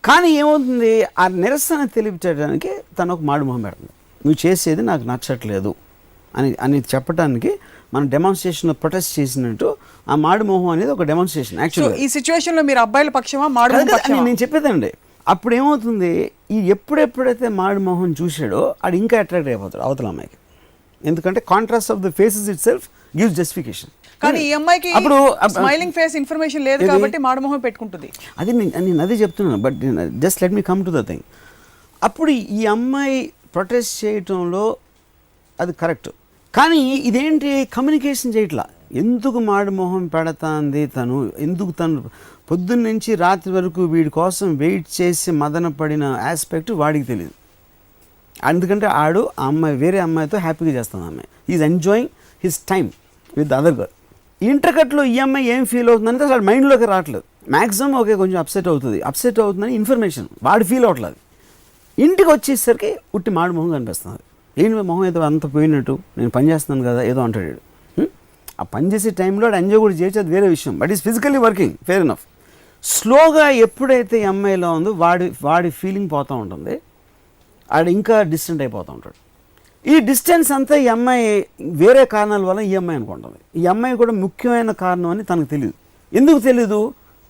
కానీ ఏమవుతుంది, ఆ నిరసన తెలియచేయడానికి తను ఒక మాడిమొహం పెడుతుంది. నువ్వు చేసేది నాకు నచ్చట్లేదు అని చెప్పడానికి మనం డెమాన్స్ట్రేషన్లో ప్రొటెస్ట్ చేసినట్టు ఆ మాడిమోహం అనేది ఒక డెమాన్స్ట్రేషన్. యాక్చువల్గా ఈ సిచ్యువేషన్లో మీరు అబ్బాయిల పక్షమా మాడిమోహం పక్షమా? నేను చెప్పేదండి, అప్పుడు ఏమవుతుంది, ఈ ఎప్పుడెప్పుడైతే మాడిమోహం చూశాడో అది ఇంకా అట్రాక్ట్ అయిపోతాడు అవతల అమ్మాయికి. ఎందుకంటే contrast of the faces it self gives justification. కానీ ఈ అమ్మాయికి అప్పుడు స్మైలింగ్ ఫేస్ ఇన్ఫర్మేషన్ లేదు కాబట్టి మాడిమోహం పెట్టుకుంటుంది. అది నేను అదే చెప్తున్నాను. But just let me come to the thing. అప్పుడు ఈ అమ్మాయి ప్రొటెస్ట్ చేయటంలో అది కరెక్ట్. కానీ ఇదేంటి, కమ్యూనికేషన్ చేయట్లా. ఎందుకు మాడిమోహం పెడతాంది తను, ఎందుకు తను పొద్దున్న నుంచి రాత్రి వరకు వీడి కోసం వెయిట్ చేసి మదన పడిన ఆస్పెక్ట్ వాడికి తెలియదు. ఎందుకంటే ఆడు ఆ అమ్మాయి వేరే అమ్మాయితో హ్యాపీగా చేస్తుంది. అమ్మాయి is enjoying his time with other girl. ఇంటర్కట్లో ఈ అమ్మాయి ఏం ఫీల్ అవుతుందంటే అసలు మైండ్లోకి రావట్లేదు. మ్యాక్సిమం ఓకే కొంచెం అప్సెట్ అవుతుందని ఇన్ఫర్మేషన్ వాడు ఫీల్ అవ్వట్లేదు. ఇంటికి వచ్చేసరికి ఉట్టి మాడి మొహం కనిపిస్తుంది. ఏంటి మొహం ఏదో అంత పోయినట్టు, నేను పని చేస్తున్నాను కదా ఏదో అంటాడు. ఆ పని చేసే టైంలో ఎంజాయ్ కూడా చేయొచ్చు, అది వేరే విషయం. But is physically working, fair enough. స్లోగా ఎప్పుడైతే ఈ అమ్మాయిలో ఉందో వాడి ఫీలింగ్ పోతూ ఉంటుంది, ఆడు ఇంకా డిస్టెంట్ అయిపోతూ ఉంటాడు. ఈ డిస్టెన్స్ అంతా ఈ అమ్మాయి వేరే కారణాల వల్ల ఈ అమ్మాయి అనుకుంటుంది. ఈ అమ్మాయి కూడా ముఖ్యమైన కారణం అని తనకు తెలియదు. ఎందుకు తెలీదు,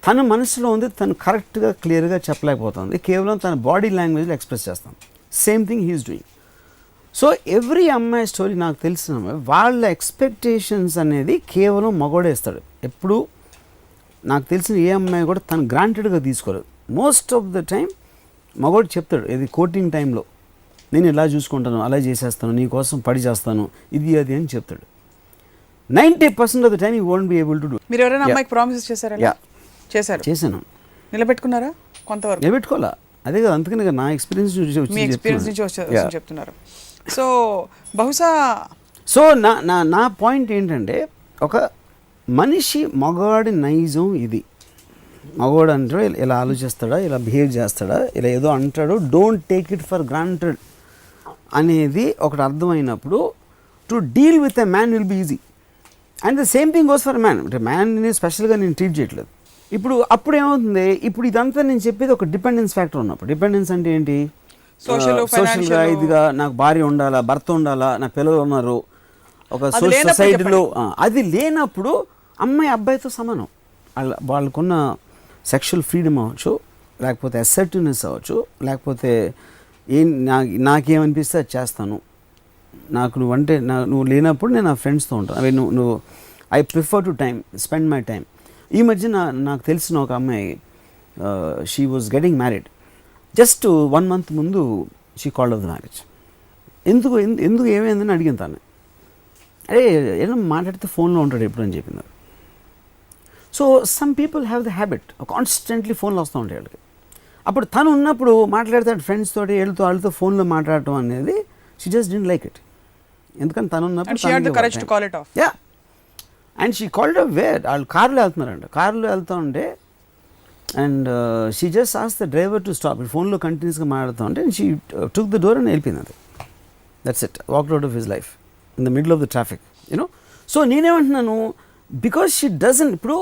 తన మనసులో ఉంది, తను కరెక్ట్గా క్లియర్గా చెప్పలేకపోతుంది, కేవలం తన బాడీ లాంగ్వేజ్లో ఎక్స్ప్రెస్ చేస్తాను. Same thing he's doing. So every అమ్మాయి స్టోరీ నాకు తెలిసిన వాళ్ళ ఎక్స్పెక్టేషన్స్ అనేది కేవలం మగోడేస్తాడు. ఎప్పుడు నాకు తెలిసిన ఏ అమ్మాయి కూడా తను గ్రాంటెడ్గా తీసుకోలేదు. మోస్ట్ ఆఫ్ ద టైం మగోడు చెప్తాడు, ఇది కోటింగ్ టైంలో నేను ఇలా చూసుకుంటాను, అలా చేసేస్తాను, నీ కోసం పడి చేస్తాను, ఇది అది అని చెప్తాడు. 90% of the time you won't be able to do. మీరు ఎవరైనా అమ్మాయికి ప్రామిసెస్ చేశారా? చేశాను. నిలబెట్టుకున్నారా? కొంతవరకు నిలబెట్టుకోవాలా, అదే కదా. అందుకని నా ఎక్స్పీరియన్స్ నుంచి చెప్తున్నారు. సో బహుశా నా పాయింట్ ఏంటంటే, ఒక మనిషి మగవాడి నైజం ఇది. మగవాడు అంటే ఇలా ఆలోచిస్తాడా, ఇలా బిహేవ్ చేస్తాడా, ఇలా ఏదో అంటాడు, don't take it for granted అనేది ఒకటి అర్థమైనప్పుడు to deal with a man will be easy. And the same thing goes for man. అంటే మ్యాన్ని స్పెషల్గా నేను ట్రీట్ చేయట్లేదు. అప్పుడు ఏమవుతుంది, ఇప్పుడు ఇదంతా నేను చెప్పేది ఒక డిపెండెన్స్ ఫ్యాక్టర్ ఉన్నప్పుడు. డిపెండెన్స్ అంటే ఏంటి, సోషల్గా ఇదిగా నాకు భార్య ఉండాలా, భర్త ఉండాలా, నా పిల్లలు ఉన్నారు, ఒక సొసైటీలో అది లేనప్పుడు అమ్మాయి అబ్బాయితో సమానం. వాళ్ళకున్న సెక్షువల్ ఫ్రీడమ్ అవ్వచ్చు, లేకపోతే అసర్టివ్నెస్ అవ్వచ్చు, లేకపోతే నాకేమనిపిస్తే అది చేస్తాను, నాకు నువ్వంటే నువ్వు లేనప్పుడు నేను నా ఫ్రెండ్స్తో ఉంటాను, అవి నువ్వు I prefer to spend my time. ఈ మధ్య నాకు తెలిసిన ఒక అమ్మాయి, she was getting married. Just 1 month ముందు she called of the marriage. ఎందుకు ఏమైందని అడిగింది తను. అరే ఏదో మాట్లాడితే ఫోన్లో ఉంటాడు ఎప్పుడు అని చెప్పింది. So some people have the habit, constantly ఫోన్లో వస్తూ ఉంటాయి వాళ్ళకి. అప్పుడు తను ఉన్నప్పుడు మాట్లాడతాడు ఫ్రెండ్స్ తోటి, వాళ్ళతో ఫోన్లో మాట్లాడటం అనేది she just didn't like it. ఎందుకంటే తను ఉన్నప్పుడు yeah, and she called off where, వాళ్ళు కారులో వెళ్తున్నారంట. కారులో వెళ్తూ ఉంటే and she just ask the driver to stop. ఫోన్లో కంటిన్యూస్గా మాట్లాడుతూ ఉంటే షీ టుక్ ద డోర్ అని వెళ్ళిపోయింది. అది that's it, walked out of his life in the middle of the traffic, you know. So నేనేమంటున్నాను, బికాజ్ షీ డజంట్. ఇప్పుడు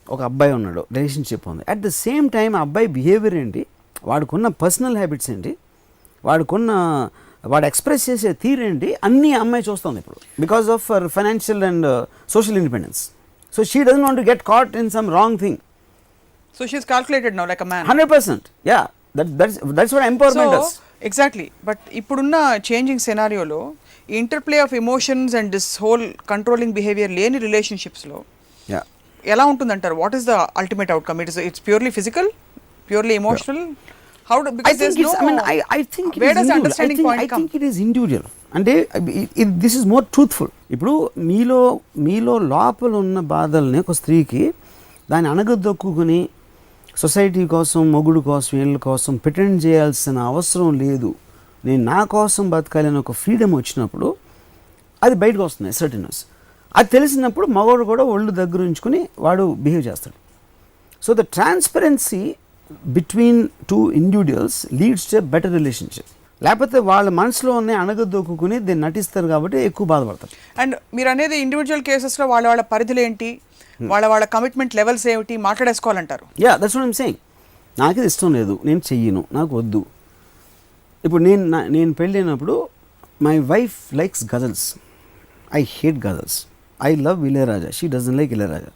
ఒక అబ్బాయి ఉన్నాడు, రిలేషన్షిప్ ఉంది, అట్ ద సేమ్ టైం ఆ అబ్బాయి బిహేవియర్ ఏంటి, వాడుకున్న పర్సనల్ హ్యాబిట్స్ ఏంటి, వాడు ఎక్స్ప్రెస్ చేసే తీరేంటి, అన్నీ అమ్మాయి చూస్తుంది ఇప్పుడు, because of for financial and social independence. So she doesn't want to get caught in some wrong thing. So she's calculated now like a man. 100%. Yeah, that's what empowerment does. Exactly. But ఇప్పుడున్న changing సెనారియోలో interplay of emotions and this whole controlling behaviour లేని రిలేషన్షిప్స్లో yeah ఎలా ఉంటుందంటారు? What is the ultimate outcome? It's purely physical, purely emotional? How do, because there's no, I think it where is does individual. understanding point I come? think it is individual. అంటే this is more truthful. ఇప్పుడు మీలో లోపల ఉన్న బాధల్ని ఒక స్త్రీకి దాన్ని అణగదొక్కుని society కోసం, మొగుడు కోసం, వీళ్ళ కోసం ప్రిటెండ్ చేయాల్సిన అవసరం లేదు, నేను నా కోసం బతకాలని ఒక ఫ్రీడమ్ వచ్చినప్పుడు అది బయటకు వస్తుంది, అసర్టివ్నెస్. అది తెలిసినప్పుడు మగవాడు కూడా ఒళ్ళు దగ్గర ఉంచుకుని వాడు బిహేవ్ చేస్తాడు. So the transparency between two individuals leads to better relationship. లేకపోతే వాళ్ళ మనసులో ఉన్న అణగదొక్కుని దీన్ని నటిస్తారు కాబట్టి ఎక్కువ బాధపడతారు. అండ్ మీరు అనేది ఇండివిజువల్ కేసెస్లో వాళ్ళ పరిధులు ఏంటి, వాళ్ళ కమిట్మెంట్ లెవెల్స్ ఏమిటి మాట్లాడేసుకోవాలంటారు. Yeah that's what I'm saying. నాకు ఇది ఇష్టం లేదు, నేను చెయ్యను, నాకు వద్దు. ఇప్పుడు నేను పెళ్ళైనప్పుడు my wife likes ghazals, I hate ghazals. I love Ilaiyaraaja, she doesn't like Ilaiyaraaja.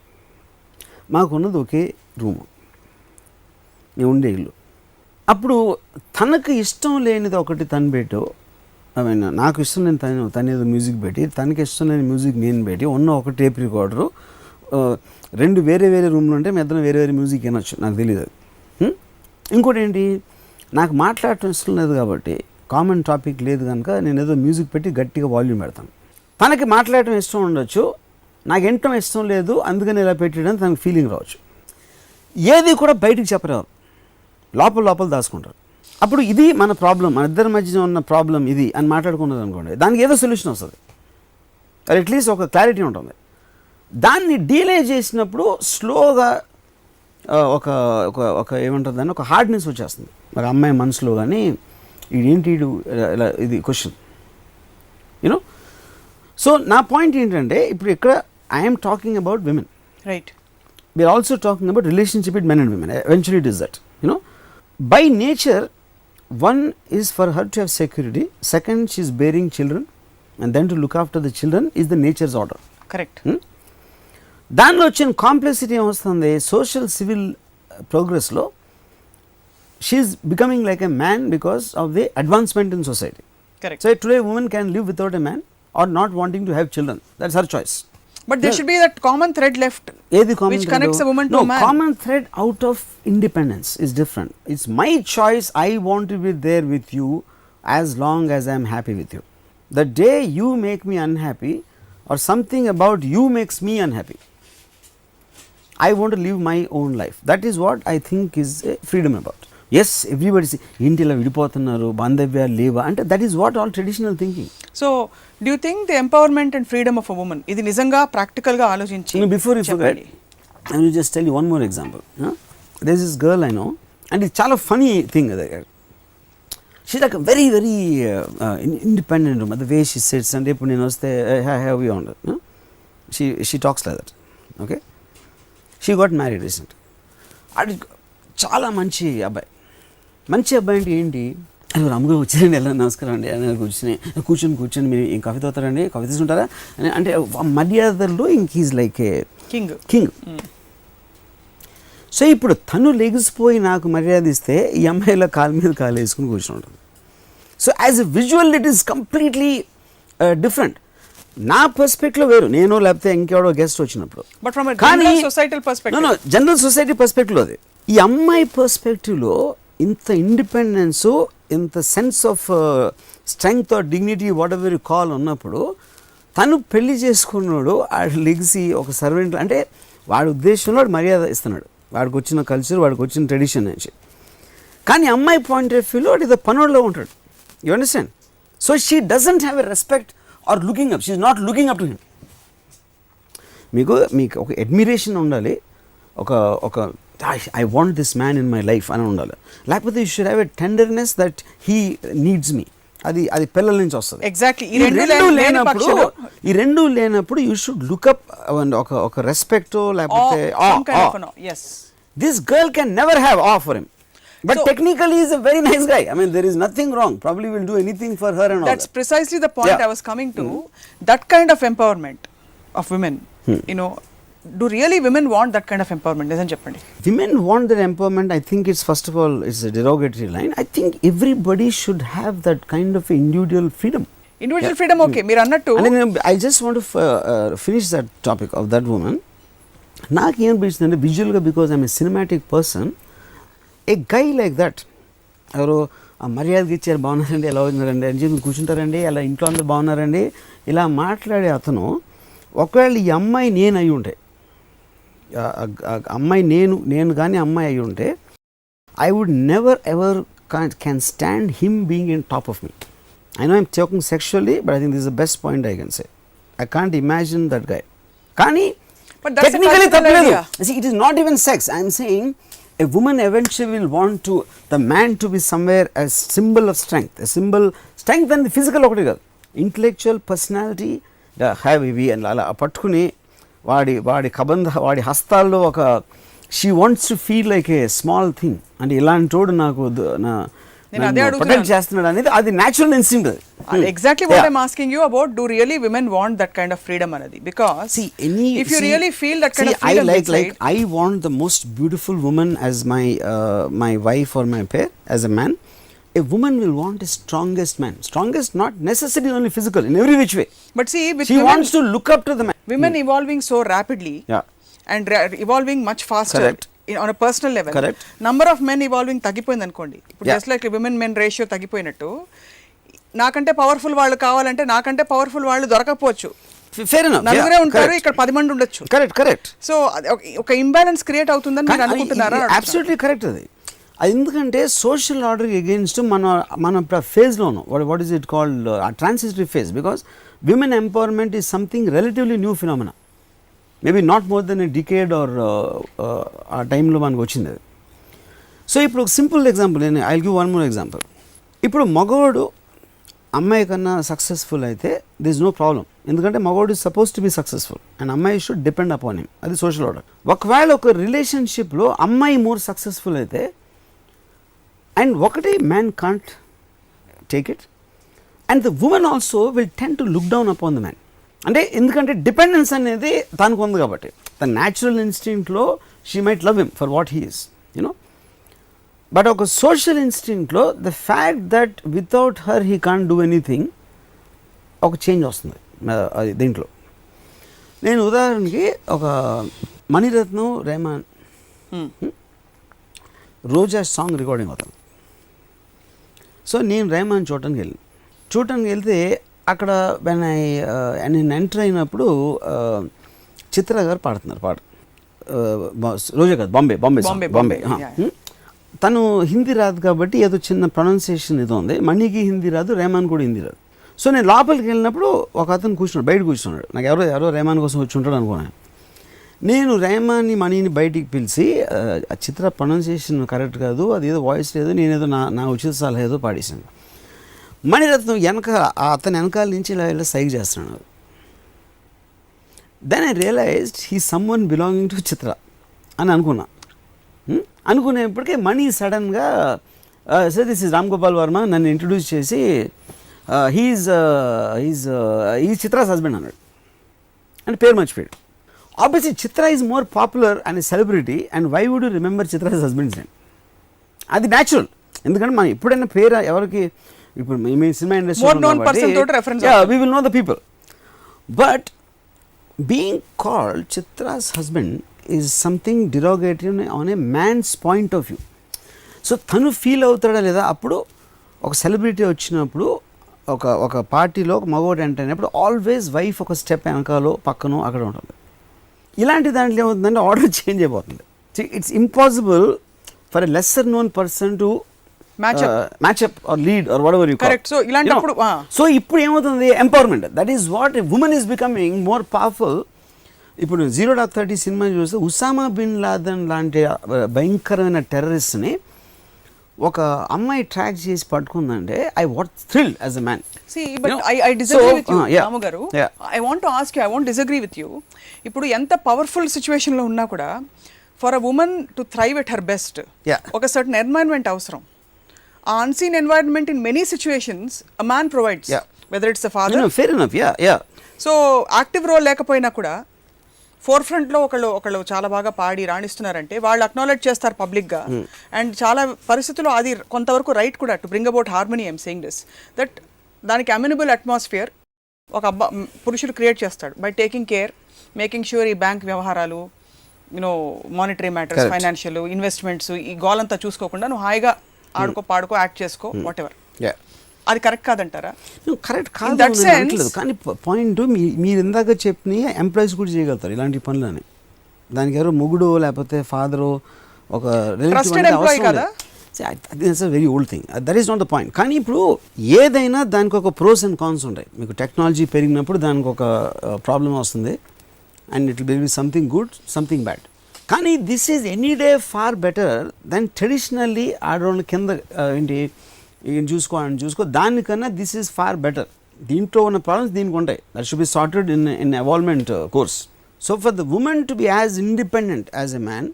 మాకున్నది ఒకే రూము, నేను ఉండే ఇల్లు. అప్పుడు తనకు ఇష్టం లేనిది ఒకటి తను పెట్టు, ఐ మీన్ నాకు ఇష్టం లేని తనేదో మ్యూజిక్ పెట్టి, తనకి ఇష్టం లేని మ్యూజిక్ నేను పెట్టి, ఉన్న ఒక టేప్ రికార్డరు, రెండు వేరే రూమ్లు ఉంటే మీ ఇద్దరం వేరే మ్యూజిక్ వినొచ్చు, నాకు తెలియదు అది. ఇంకోటి ఏంటి, నాకు మాట్లాడటం ఇష్టం లేదు కాబట్టి, కామన్ టాపిక్ లేదు కనుక నేను ఏదో మ్యూజిక్ పెట్టి గట్టిగా వాల్యూమ్ పెడతాను. తనకి మాట్లాడటం ఇష్టం ఉండొచ్చు, నాకు వినటం ఇష్టం లేదు అందుకని ఇలా పెట్టడం తనకు ఫీలింగ్ రావచ్చు. ఏది కూడా బయటికి చెప్పరారు, లోపల దాచుకుంటారు. అప్పుడు ఇది మన ప్రాబ్లం, మన ఇద్దరి మధ్య ఉన్న ప్రాబ్లం ఇది అని మాట్లాడుకున్నది అనుకోండి, దానికి ఏదో సొల్యూషన్ వస్తుంది, అది అట్లీస్ట్ ఒక క్లారిటీ ఉంటుంది. దాన్ని డీలే చేసినప్పుడు స్లోగా ఒక ఒక ఒక ఏమంటుంది దాన్ని, ఒక హార్డ్నెస్ వచ్చేస్తుంది మరి అమ్మాయి మనసులో. కానీ ఏంటి ఇలా ఇది క్వశ్చన్ యూనో. సో నా పాయింట్ ఏంటంటే, ఇప్పుడు ఇక్కడ I'm talking about women, right? We're also talking about relationship with men and women. Eventually it is that, you know. By nature, one is for her to have security, second she is bearing children, and then to look after the children is the nature's order. Correct. దానిలో వచ్చిన complexity ఏమొస్తుంది, social civil ప్రోగ్రెస్లో she is becoming like a man because of the advancement in society. Correct. So today woman can live without a man or not wanting to have children, that's her choice. But there should be that common thread left, which connects a woman to a man. No, common thread out of independence is different. It's my choice, I want to be there with you as long as I am happy with you. The day you make me unhappy or something about you makes me unhappy, I want to live my own life. That is what I think is freedom about. Yes, everybody say ఏంటి ఇలా విడిపోతున్నారు, బాంధవ్యాలు లేవా అంటే, that is what all traditional thinking. So do you think the empowerment and freedom of a woman ఇది నిజంగా practical గా ఆలోచించి? Before you forget, I will just tell you one more example. There is this girl I know, and it's చాలా funny thing. She's like a very independent woman. The way she sits and ఇప్పుడు నేను వస్తే have you on it. She talks like that. Okay, she got married recently. అది చాలా మంచి అబ్బాయి. మంచి అబ్బాయి అంటే ఏంటి, రాముగా వచ్చారండి, ఎలా నమస్కారం అండి అని కూర్చొని మీరు ఏం కాఫీ తాగుతారండి, కాఫీ తీసుకుంటారా అని అంటే మర్యాదల్లో ఇంక is like a king. So ఇప్పుడు తను లెగిసిపోయి నాకు మర్యాద ఇస్తే ఈ అమ్మాయిలో కాలు మీద కాలు వేసుకుని కూర్చొని ఉంటుంది. So as a visual it is completely different. నా పర్స్పెక్టివ్లో వేరు, నేను లేకపోతే ఇంకెవడో గెస్ట్ వచ్చినప్పుడు. కానీ జనరల్ సొసైటీ పర్స్పెక్టివ్లో అది. ఈ అమ్మాయి పర్స్పెక్టివ్లో ఇంత ఇండిపెండెన్స్, ఇంత sense of strength or dignity whatever you call ఉన్నప్పుడు, తను పెళ్లి చేసుకున్నాడు ఆ లెగ్సీ ఒక సర్వెంట్ అంటే వాడి ఉద్దేశంలో వాడు మర్యాద ఇస్తున్నాడు, వాడికి వచ్చిన కల్చర్, వాడికి వచ్చిన ట్రెడిషన్ నుంచి. కానీ అమ్మాయి పాయింట్ ఆఫ్ వ్యూలో వాడు ఏదో పనుల్లో ఉంటాడు. You understand? So she doesn't have a respect or looking up, she is not looking up to him. మీకు ఒక అడ్మిరేషన్ ఉండాలి, ఒక I want this man in my life అని ఉండాలి. లేకపోతే you should have a tenderness that he needs me. అది పిల్లల నుంచి వస్తుంది. ఎగ్జాక్ట్లీ. ఈ రెండు లేనప్పుడు యూ షుడ్ లుక్ అప్ ఒక రెస్పెక్ట్, లేకపోతే this girl can never have of for him. But so, technically he is a very nice guy. I mean, there is nothing wrong. Probably will do anything for her and all. That's precisely the point I was coming to. That kind of empowerment of women, you know, do really women want that kind of empowerment? Isn't it? Women want that empowerment. I think it's, first of all, it's a derogatory line. I think everybody should have that kind of individual freedom. Individual freedom, okay. Meer annattu. I just want to finish that topic of that woman. నాకేమనిపిస్తుంది అంటే విజువల్గా, because I'm a cinematic person, a guy like that, ఎవరు మర్యాదకి ఇచ్చారు, బాగున్నారండి, ఎలా ఉన్నారండి అని చెప్పి కూర్చుంటారండి, అలా ఇంట్లో అందరూ బాగున్నారండి, ఇలా మాట్లాడే అతను ఒకవేళ ఈ అమ్మాయి నేను అయి ఉంటే, అమ్మాయి నేను కానీ అమ్మాయి అయి ఉంటే, I would never ever can stand him being in top of me. I know I'm talking sexually, but I think this the best point I can say. I can't imagine that guy. కానీ technically తప్పలేదు. See, it is not even sex. I am saying a woman eventually will want to the man to be somewhere as symbol of strength, a symbol strength and the physical ఒకటి కాదు, intellectual personality have ఇవి and అలా పట్టుకుని వాడి కబంధ వాడి హస్తాల్లో ఒక she wants to feel like a small thing and ఇలాంటోడు నాకు ప్రొటెక్ట్ చేస్తున్నాడు అనేది అది natural instinct. Exactly what I'm asking you about. Do really women want that kind of freedom anadi? Because if you really feel that kind of freedom, I want the most beautiful woman as my wife or my pair. As a man, a woman will want the strongest man. Strongest, not necessarily only physical, in every which way. But see, with she women, wants to look up to the man. Women evolving so rapidly, and evolving much faster. Correct. On a personal level. Correct. Number of men evolving తగ్గిపోయింది అనుకోండి. ఇప్పుడు just like women men ratio తగ్గిపోయినట్టు, నాకంటే powerful వాళ్ళు కావాలంటే నాకంటే powerful వాళ్ళు దొరకకపోవచ్చు. Fair enough. నలుగురే ఉంటారు, ఇక్కడ 10 మంది ఉండొచ్చు. Correct. సో ఒక ఇంబ్యాలెన్స్ క్రియేట్ అవుతుందని మీరు అనుకుంటున్నారా? Absolutely correct. అది ఎందుకంటే సోషల్ ఆర్డర్ అగెయిన్స్ట్ మన ఫేజ్లో ఉన్నాం. What is it called transitory phase, because women empowerment is something relatively new phenomena. Maybe not more than a decade are ఆ టైంలో మనకు వచ్చింది అది. సో ఇప్పుడు ఒక సింపుల్ ఎగ్జాంపుల్, నేను I give one more example. ఇప్పుడు మగవాడు అమ్మాయి కన్నా సక్సెస్ఫుల్ అయితే దిస్ ఇస్ నో ప్రాబ్లం, ఎందుకంటే మగవాడు is suppose to be successful and అమ్మాయి షుడ్ డిపెండ్ అపాన్ హిమ్. అది సోషల్ ఆర్డర్. ఒకవేళ ఒక రిలేషన్షిప్లో అమ్మాయి మోర్ సక్సెస్ఫుల్ అయితే అండ్ ఒకటి man can't take it and the women also will tend to look down upon the man. అంటే ఎందుకంటే డిపెండెన్స్ అనేది తనకు ఉంది కాబట్టి, ద న్యాచురల్ ఇన్స్టింక్ట్లో she might love him for what he is, you know. But ఒక సోషల్ ఇన్స్టింక్ట్లో the fact that without her he can't do anything, ఒక చేంజ్ వస్తుంది అది దీంట్లో. నేను ఉదాహరణకి ఒక మణిరత్నం రెహమాన్ రోజా సాంగ్ రికార్డింగ్ అవుతాను. సో నేను రెహమాన్ చూడటానికి వెళ్తే అక్కడ నేను ఎంటర్ అయినప్పుడు చిత్ర గారు పాడుతున్నారు పాట, రోజా కాదు, బాంబే. తను హిందీ రాదు కాబట్టి ఏదో చిన్న ప్రొనౌన్సియేషన్ ఏదో ఉంది, మణికి హిందీ రాదు, రెహమాన్ కూడా హిందీ రాదు. సో నేను లోపలికి వెళ్ళినప్పుడు ఒక అతను బయట కూర్చున్నాడు. నాకు ఎవరో రెహమాన్ కోసం వచ్చి ఉంటాడు అనుకున్నాను. నేను రెహమాన్ని మణిని బయటికి పిలిచి ఆ చిత్ర ప్రొనౌన్సియేషన్ కరెక్ట్ కాదు, అది ఏదో వాయిస్ లేదు, నేనేదో నా ఉచిత సలహా ఏదో పాడేశాను. మణిరత్నం అతని వెనకాల నుంచి ఇలా సైగ్ చేస్తున్నాడు. Then I realised he someone belonging to Chitra అని అనుకునేప్పటికే మణి సడన్గా sir this is Ram Gopal Varma నన్ను ఇంట్రడ్యూస్ చేసి హీఈస్ చిత్రాస్ హస్బెండ్ అన్నాడు. అంటే పేరు మర్చిపోయాడు. Obviously Chitra is more popular and celebrity and why would you remember Chitra's husband's name? అది న్యాచురల్, ఎందుకంటే మనం ఎప్పుడైనా పేరు ఎవరికి, ఇప్పుడు మీ cinema industry we will know the people, but being called Chitra's husband is something derogatory on a man's point of view. So తను feel అవుతాడా లేదా? అప్పుడు ఒక సెలబ్రిటీ వచ్చినప్పుడు ఒక పార్టీలో ఒక మగవాడు ఎంటర్ అయినప్పుడు ఆల్వేస్ వైఫ్ ఒక స్టెప్ వెనకాలో పక్కనో అక్కడ ఉంటుంది. ఇలాంటి దాంట్లో ఏమవుతుందంటే ఆర్డర్ చేంజ్ అయిపోతుంది. It's impossible for a lesser known person to match up or lead or whatever you call. Correct. So ilantappudu so ippudu emutundi empowerment, that is what a woman is becoming more powerful. Ippudu 0.30 cinema చూస్తే Usama bin Laden లాంటి భయంకరమైన terrorist ని ఒక అమ్మాయి track చేసి పట్టుకుందంటే I what thrill as a man. See, but I disagree with you, Ramu garu. I want to ask you, I won't disagree with you. ఇప్పుడు ఎంత పవర్ఫుల్ సిచ్యువేషన్ లో ఉన్నా కూడా for a woman to thrive at her best, ఒక certain environment అవసరం. ఆ unseen environment in many situations a man provides, whether it's the father. Fair enough. So active role లేకపోయినా కూడా ఫోర్ ఫ్రంట్లో ఒకళ్ళు చాలా బాగా పాడి రాణిస్తున్నారంటే వాళ్ళు అక్నాలెడ్జ్ చేస్తారు పబ్లిక్గా. అండ్ చాలా పరిస్థితుల్లో అది కొంతవరకు రైట్ కూడా, to bring about harmony. I'm saying this, that దానికి అమ్యూనబుల్ అట్మాస్ఫియర్ ఒక పురుషుడు క్రియేట్ చేస్తాడు by taking care, making sure ఈ బ్యాంక్ వ్యవహారాలు, you know monetary matters, financial, investments, ఈ గోలంతా చూసుకోకుండా నువ్వు హాయిగా ఆడుకో, పాడుకో, యాక్ట్ చేసుకో, వాట్ ఎవర్. అది కరెక్ట్ కాదంటారా? కరెక్ట్ కాదు, కానీ పాయింట్ మీరు ఇందాక చెప్పిన ఎంప్లాయీస్ కూడా చేయగలుగుతారు ఇలాంటి పనులని. దానికి ఎవరో మొగుడు లేకపోతే ఫాదరు ఒక very old thing, that is not the point. కానీ ఇప్పుడు ఏదైనా దానికి ఒక ప్రోస్ అండ్ కాన్స్ ఉంటాయి. మీకు టెక్నాలజీ పెరిగినప్పుడు దానికి ఒక ప్రాబ్లం వస్తుంది, and it will be something good, something bad. కానీ this is any day far better then traditionally ఆడవాళ్ళ కింద ఏంటి ఈయన చూసుకో ఆయన చూసుకో, దానికన్నా దిస్ ఈజ్ ఫార్ బెటర్. దీంట్లో ఉన్న ప్రాబ్లమ్స్ దీనికి ఉంటాయి, that should be sorted in evolvement course. So for the women to be as independent as a man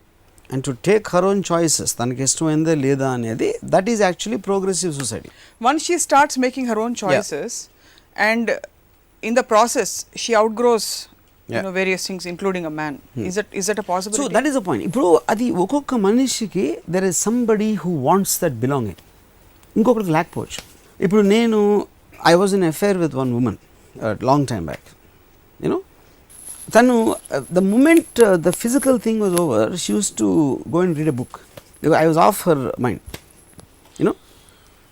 and to take her own choices, తనకి ఇష్టమైందే లేదా అనేది, that is actually progressive society. Once she starts making her own choices, and in the process she outgrows you know various things including a man, is that a possibility? So that is the point. ఇప్పుడు అది ఒక్కొక్క మనిషికి there is somebody who wants that belonging, ఇంకొకరికి లేకపోవచ్చు. ఇప్పుడు నేను I was in an affair with one woman long time back, you know. తను the moment the physical thing was over, she used to go and read a book because I was off her mind, you know.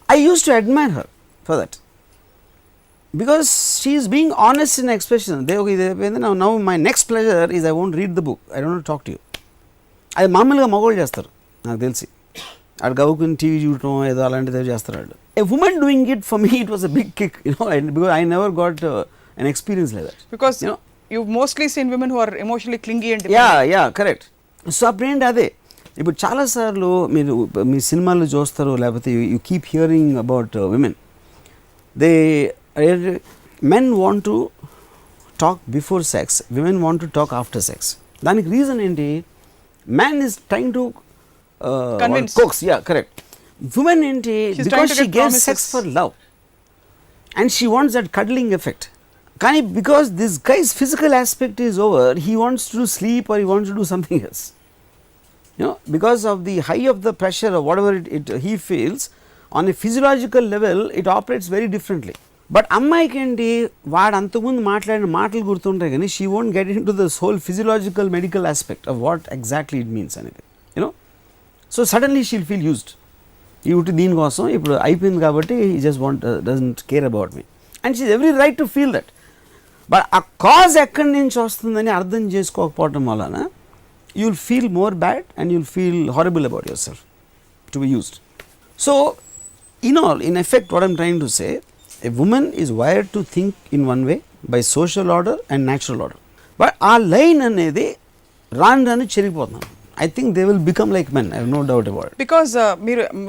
I used to admire her for that because she is being honest in expression. Now my next pleasure is I won't read the book, I don't want to talk to you. అది మామూలుగా మగవాళ్ళు చేస్తారు నాకు తెలిసి, అక్కడ గవ్వుకుని TV చూడటం ఏదో అలాంటిది చేస్తారు. A woman doing it, for me it was a big kick, you know, because I never got an experience like that, because you know. You've mostly seen women who are emotionally clingy and dependent. Yeah, correct. So అప్పుడేంటి అదే ఇప్పుడు చాలాసార్లు మీరు మీ సినిమాల్లో చూస్తారు, లేకపోతే you keep hearing about women, they men want to talk before sex, women want to talk after sex. దానికి రీజన్ ఏంటి? Man is trying to coax, correct. Women ఏంటి? Because she gives sex for love and she wants that cuddling effect. కానీ because this guy's physical aspect is over, he wants to sleep or he wants to do something else, you know, because of the high of the pressure or whatever he feels on a physiological level, it operates very differently. But అమ్మాయికి ఏంటి, వాడు అంతకుముందు మాట్లాడిన మాటలు గుర్తుంటాయి కానీ she won't get into this whole physiological medical aspect of what exactly it means anything, you know. So suddenly she'll feel used. ఇప్పుడు దీనికోసం ఇప్పుడు అయిపోయింది కాబట్టి he just doesn't care about me, and she's every right to feel that. But ఆ cause ఎక్కడి నుంచి వస్తుందని అర్థం చేసుకోకపోవటం వలన you will feel more bad and you will feel horrible about your self to be used. So in effect what I'm trying to say, a women is wired to think in one way by social order and natural order. But ఆ line అనేది రాను చెరిగిపోతున్నాను. I think they will become like men, I have no doubt about it. Because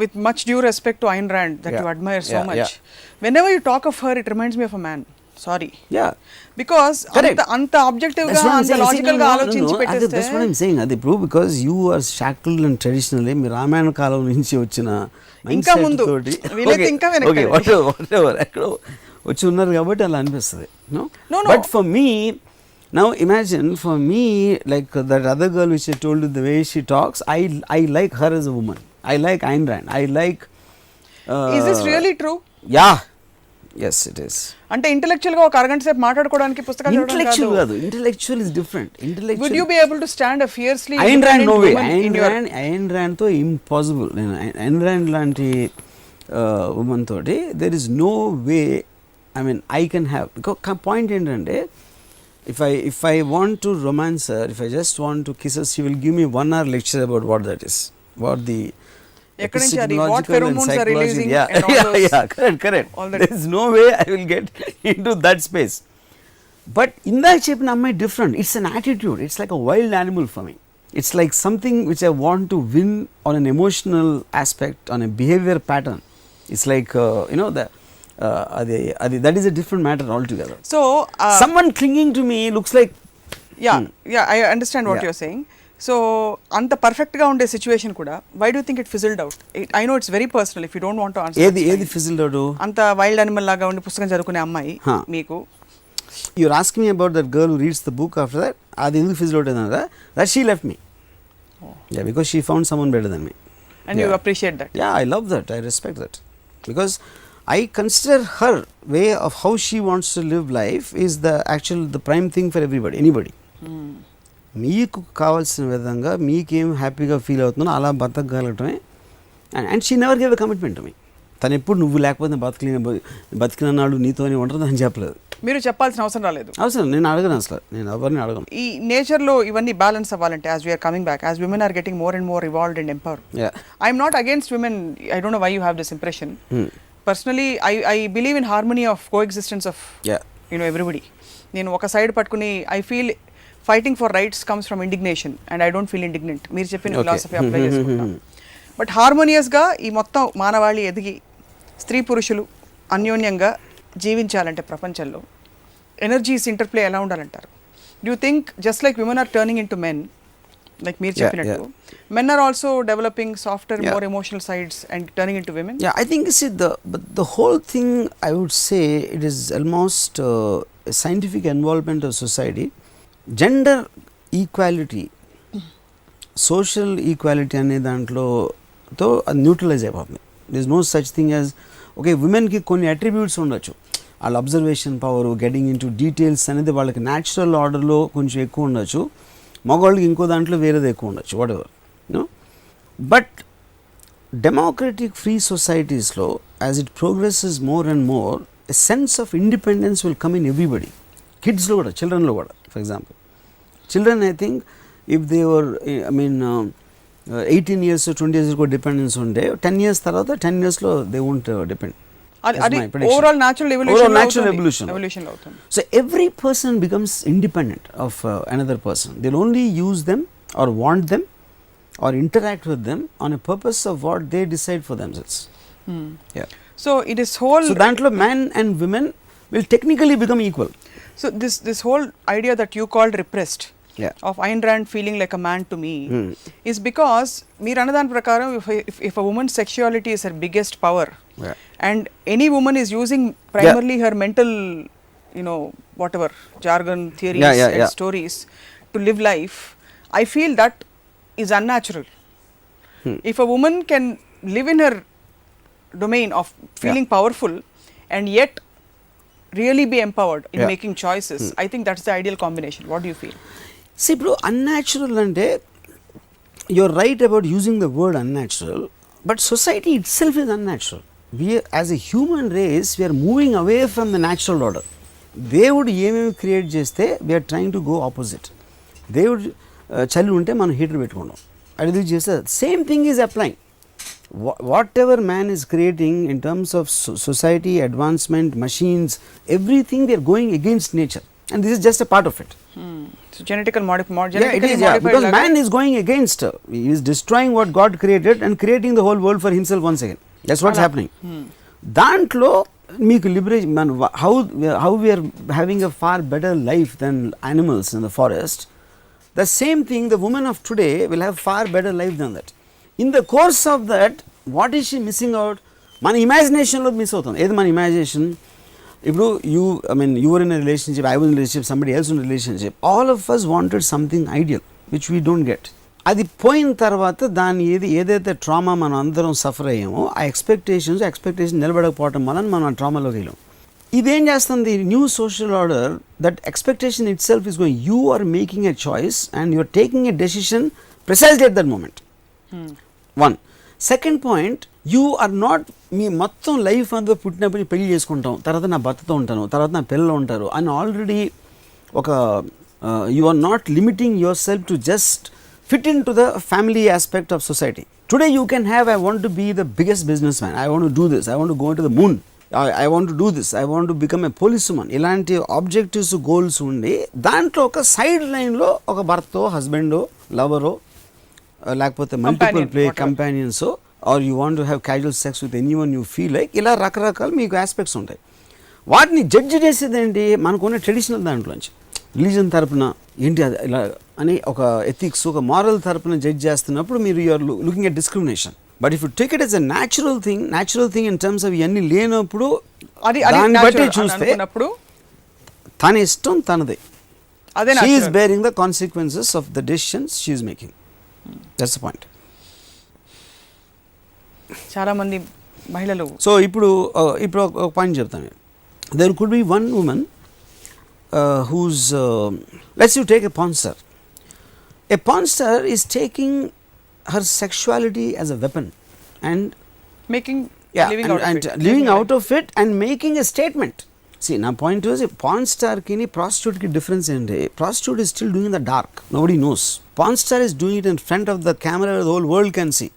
with much due respect to Ayn Rand that you admire so much, whenever you talk of her, it reminds me of a man. Sorry. Because anta objective ga anta logical ga ఆలోచించి పెట్టేస్తే, that's what I'm saying. అది ఇప్పుడు because you are shackled and traditionally మీ రామాయణ కాలం నుంచి వచ్చిన ఇంకా ముందు వీలైతే ఇంకా వెనక్కి whatever ఎక్కడో వచ్చి ఉన్నారు కాబట్టి అలా అనిపిస్తుంది. No, but for me now, imagine for me, like that other girl which I told you, the way she talks, I like her as a woman. I like Ayn Rand. I like is this really true? Yeah. Yes, it is. అంటే intellectual గా ఒక అరగంట సేపు మాట్లాడుకోవడానికి పుస్తకాలు intellectual కాదు, intellectual is different. Intellectual would you be able to stand a fiercely Ayn Rand? No way. Ayn Rand తో impossible. నేను Ayn Rand లాంటి ఉమెన్ తోటి there is no way, I mean I can have, because point ఏంటంటే if I want to romance her, if I just want to kiss her, she will give me 1 hour lecture about what that is, what the what pheromones are releasing. Correct. There is no way I will get into that space. But ఇందాక చెప్పిన అమ్మాయి different. It's an attitude. It's like a wild animal for me. It's like something which I want to win on an emotional aspect, on a behavior pattern. It's like you know the that is a different matter altogether. So someone clinging to me looks like I understand what you're saying. So anta perfect ga unde situation kuda, why do you think it fizzled out? I know it's very personal, if you don't want to answer. Edi fizzled out? Anta wild animal laga undi pustakam chadukune ammayi meeku, you're asking me about that girl who reads the book after that, adi enduku fizzled out anada, that she left me. Because she found someone better than me, and you appreciate that. I love that, I respect that, because I consider her way of how she wants to live life is the prime thing for everybody, anybody. మీకు కావాల్సిన విధంగా మీకేం హ్యాపీగా feel అవుతుందో అలా బతకగలగటమే. And she never give a commitment to me. తను ఎప్పుడు నువ్వు లేకపోతే బతికిన నాడు నీతోనే ఉంటుంది అని చెప్పలేదు. మీరు చెప్పాల్సిన అవసరం రాలేదు. అవసరం నేను అడగను, అసలు నేను ఎవరిని అడగను. ఈ నేచర్లో ఇవన్నీ బ్యాలెన్స్ అవ్వాలంటే as we're coming back, as women are getting more and more evolved and empowered. I'm not against women, I don't know why you have this impression. Personally I believe in harmony of coexistence of everybody. నేను ఒక side పట్టుకుని I feel fighting for rights comes from indignation and I don't feel indignant. మీరు చెప్పిన philosophy apply చేసుకుంటాం. బట్ హార్మోనియస్గా ఈ మొత్తం మానవాళి ఎదిగి స్త్రీ పురుషులు అన్యోన్యంగా జీవించాలంటే ప్రపంచంలో ఎనర్జీస్ ఇంటర్ప్లే ఎలా ఉండాలంటారు? Do you think just like women are turning into men, like మీరు చెప్పినట్టు men are also developing softer, more emotional sides and turning into women? Yeah, I think the whole thing, I would say, it is almost a scientific involvement of society. Gender equality, social equality అనే దాంట్లోతో అది neutralise అయిపోతుంది. there is no such thing as, okay, womenకి కొన్ని attributes ఉండొచ్చు, వాళ్ళ observation power, getting in to details అనేది వాళ్ళకి natural ఆర్డర్లో కొంచెం ఎక్కువ ఉండొచ్చు, మగవాళ్ళకి ఇంకో దాంట్లో వేరేది ఎక్కువ ఉండొచ్చు, whatever. But democratic free సొసైటీస్లో as it progresses more and more a sense of independence will come in everybody. కిడ్స్లో కూడా, చిల్డ్రన్లో కూడా. For example children, I think if they were 18 years 20 years కూడా డిపెండెన్స్ ఉండే, 10 years తర్వాత 10 yearsలో they won't depend. అది ఓవరాల్ న్యాచురల్ ఎవల్యూషన్ అవుతుంది. So every person becomes independent of another person. They'll only use them or want them or interact with them on a purpose of what they decide for themselves. Yeah. So it is whole. So dantlo men and women will technically become equal. So this whole idea that you called repressed, yeah, of Ayn Rand feeling like a man to me, is because meer anadan prakaram if a woman's sexuality is her biggest power, yeah, and any woman is using primarily her mental, whatever jargon, theories, and stories to live life, I feel that is unnatural. If a woman can live in her domain of feeling powerful and yet really be empowered in making choices, I think that's the ideal combination. What do you feel? See bro, unnatural ante, you're right about using the word unnatural, but society itself is unnatural. We as a human race, we are moving away from the natural order. దేవుడు ఏమేమి create చేస్తే we're trying to go opposite. దేవుడు చలి ఉంటే మనం heater పెట్టుకుంటాం, అది చేస్తే same thing is applying. Whatever man is creating in terms of society, advancement, machines, everything they are going against nature, and this is just a part of it. So genetically modified, because man is going against, he is destroying what God created and creating the whole world for himself once again. That's what's happening. Dantlo meeku liberation, man, how we are having a far better life than animals in the forest. The same thing, the woman of today will have far better life than that. In the course of that, what is she missing out? Man imagination lo miss avutundi. Edi man imagination. ఇప్పుడు you were in a relationship, I was in a relationship, somebody else in a relationship. All of us wanted something ideal, which we don't get. అది పోయిన తర్వాత దాన్ని ఏదైతే trauma మనం అందరం suffer అయ్యామో, ఆ expectation నిలబడకపోవటం వలన మనం ఆ ట్రామాలోకి వెళ్ళాం. ఇదేం చేస్తుంది? New social order, that expectation itself is going, you are making a choice and you are taking a decision precisely at that moment. One. Second point, you are not, మీ మొత్తం life అంతా పుట్టినప్పుడు పెళ్లి చేసుకుంటాం, తర్వాత నా భర్తతో ఉంటాను, తర్వాత నా పిల్లలు ఉంటారు అని ఆల్రెడీ ఒక you are not limiting yourself to just fit into the family aspect of society. Today you can have, I want to be the biggest businessman, I want to do this, I want to go into the moon, I want to do this, I want to become a policeman. ఇలాంటి objectives, goals ఉండి దాంట్లో ఒక side లైన్లో ఒక భర్తో, హస్బెండో, లవరో, లేకపోతే multiple play కంపానియన్సో, or you want to have casual sex with anyone you feel like, ఇలా రకరకాల మీకు ఆస్పెక్ట్స్ ఉంటాయి. వాటిని జడ్జి చేసేది ఏంటి? మనకున్న ట్రెడిషనల్ దాంట్లోంచి, రిలీజన్ తరపున ఏంటి అది ఇలా అని ఒక ఎథిక్స్, ఒక మారల్ తరపున జడ్జ్ చేస్తున్నప్పుడు మీరు you're looking at discrimination. But if you take it as a natural thing in terms of ఇవన్నీ లేనప్పుడు, దాన్ని బట్టి చూస్తే తన ఇష్టం తనదే. She is bearing the consequences of the decisions she is making. That's the point. చాలా మంది మహిళలు. సో ఇప్పుడు ఒక పాయింట్ చెప్తాను. There could be one women who's let's you take a porn star A porn star is taking her sexuality as a weapon and making yeah, living and, out and living out of it and making a statement. See, నా point is porn star కి prostitute కి difference ఏంటి? Prostitute is still doing in the dark, nobody knows. Porn star is doing it in front of the camera, the whole world can see.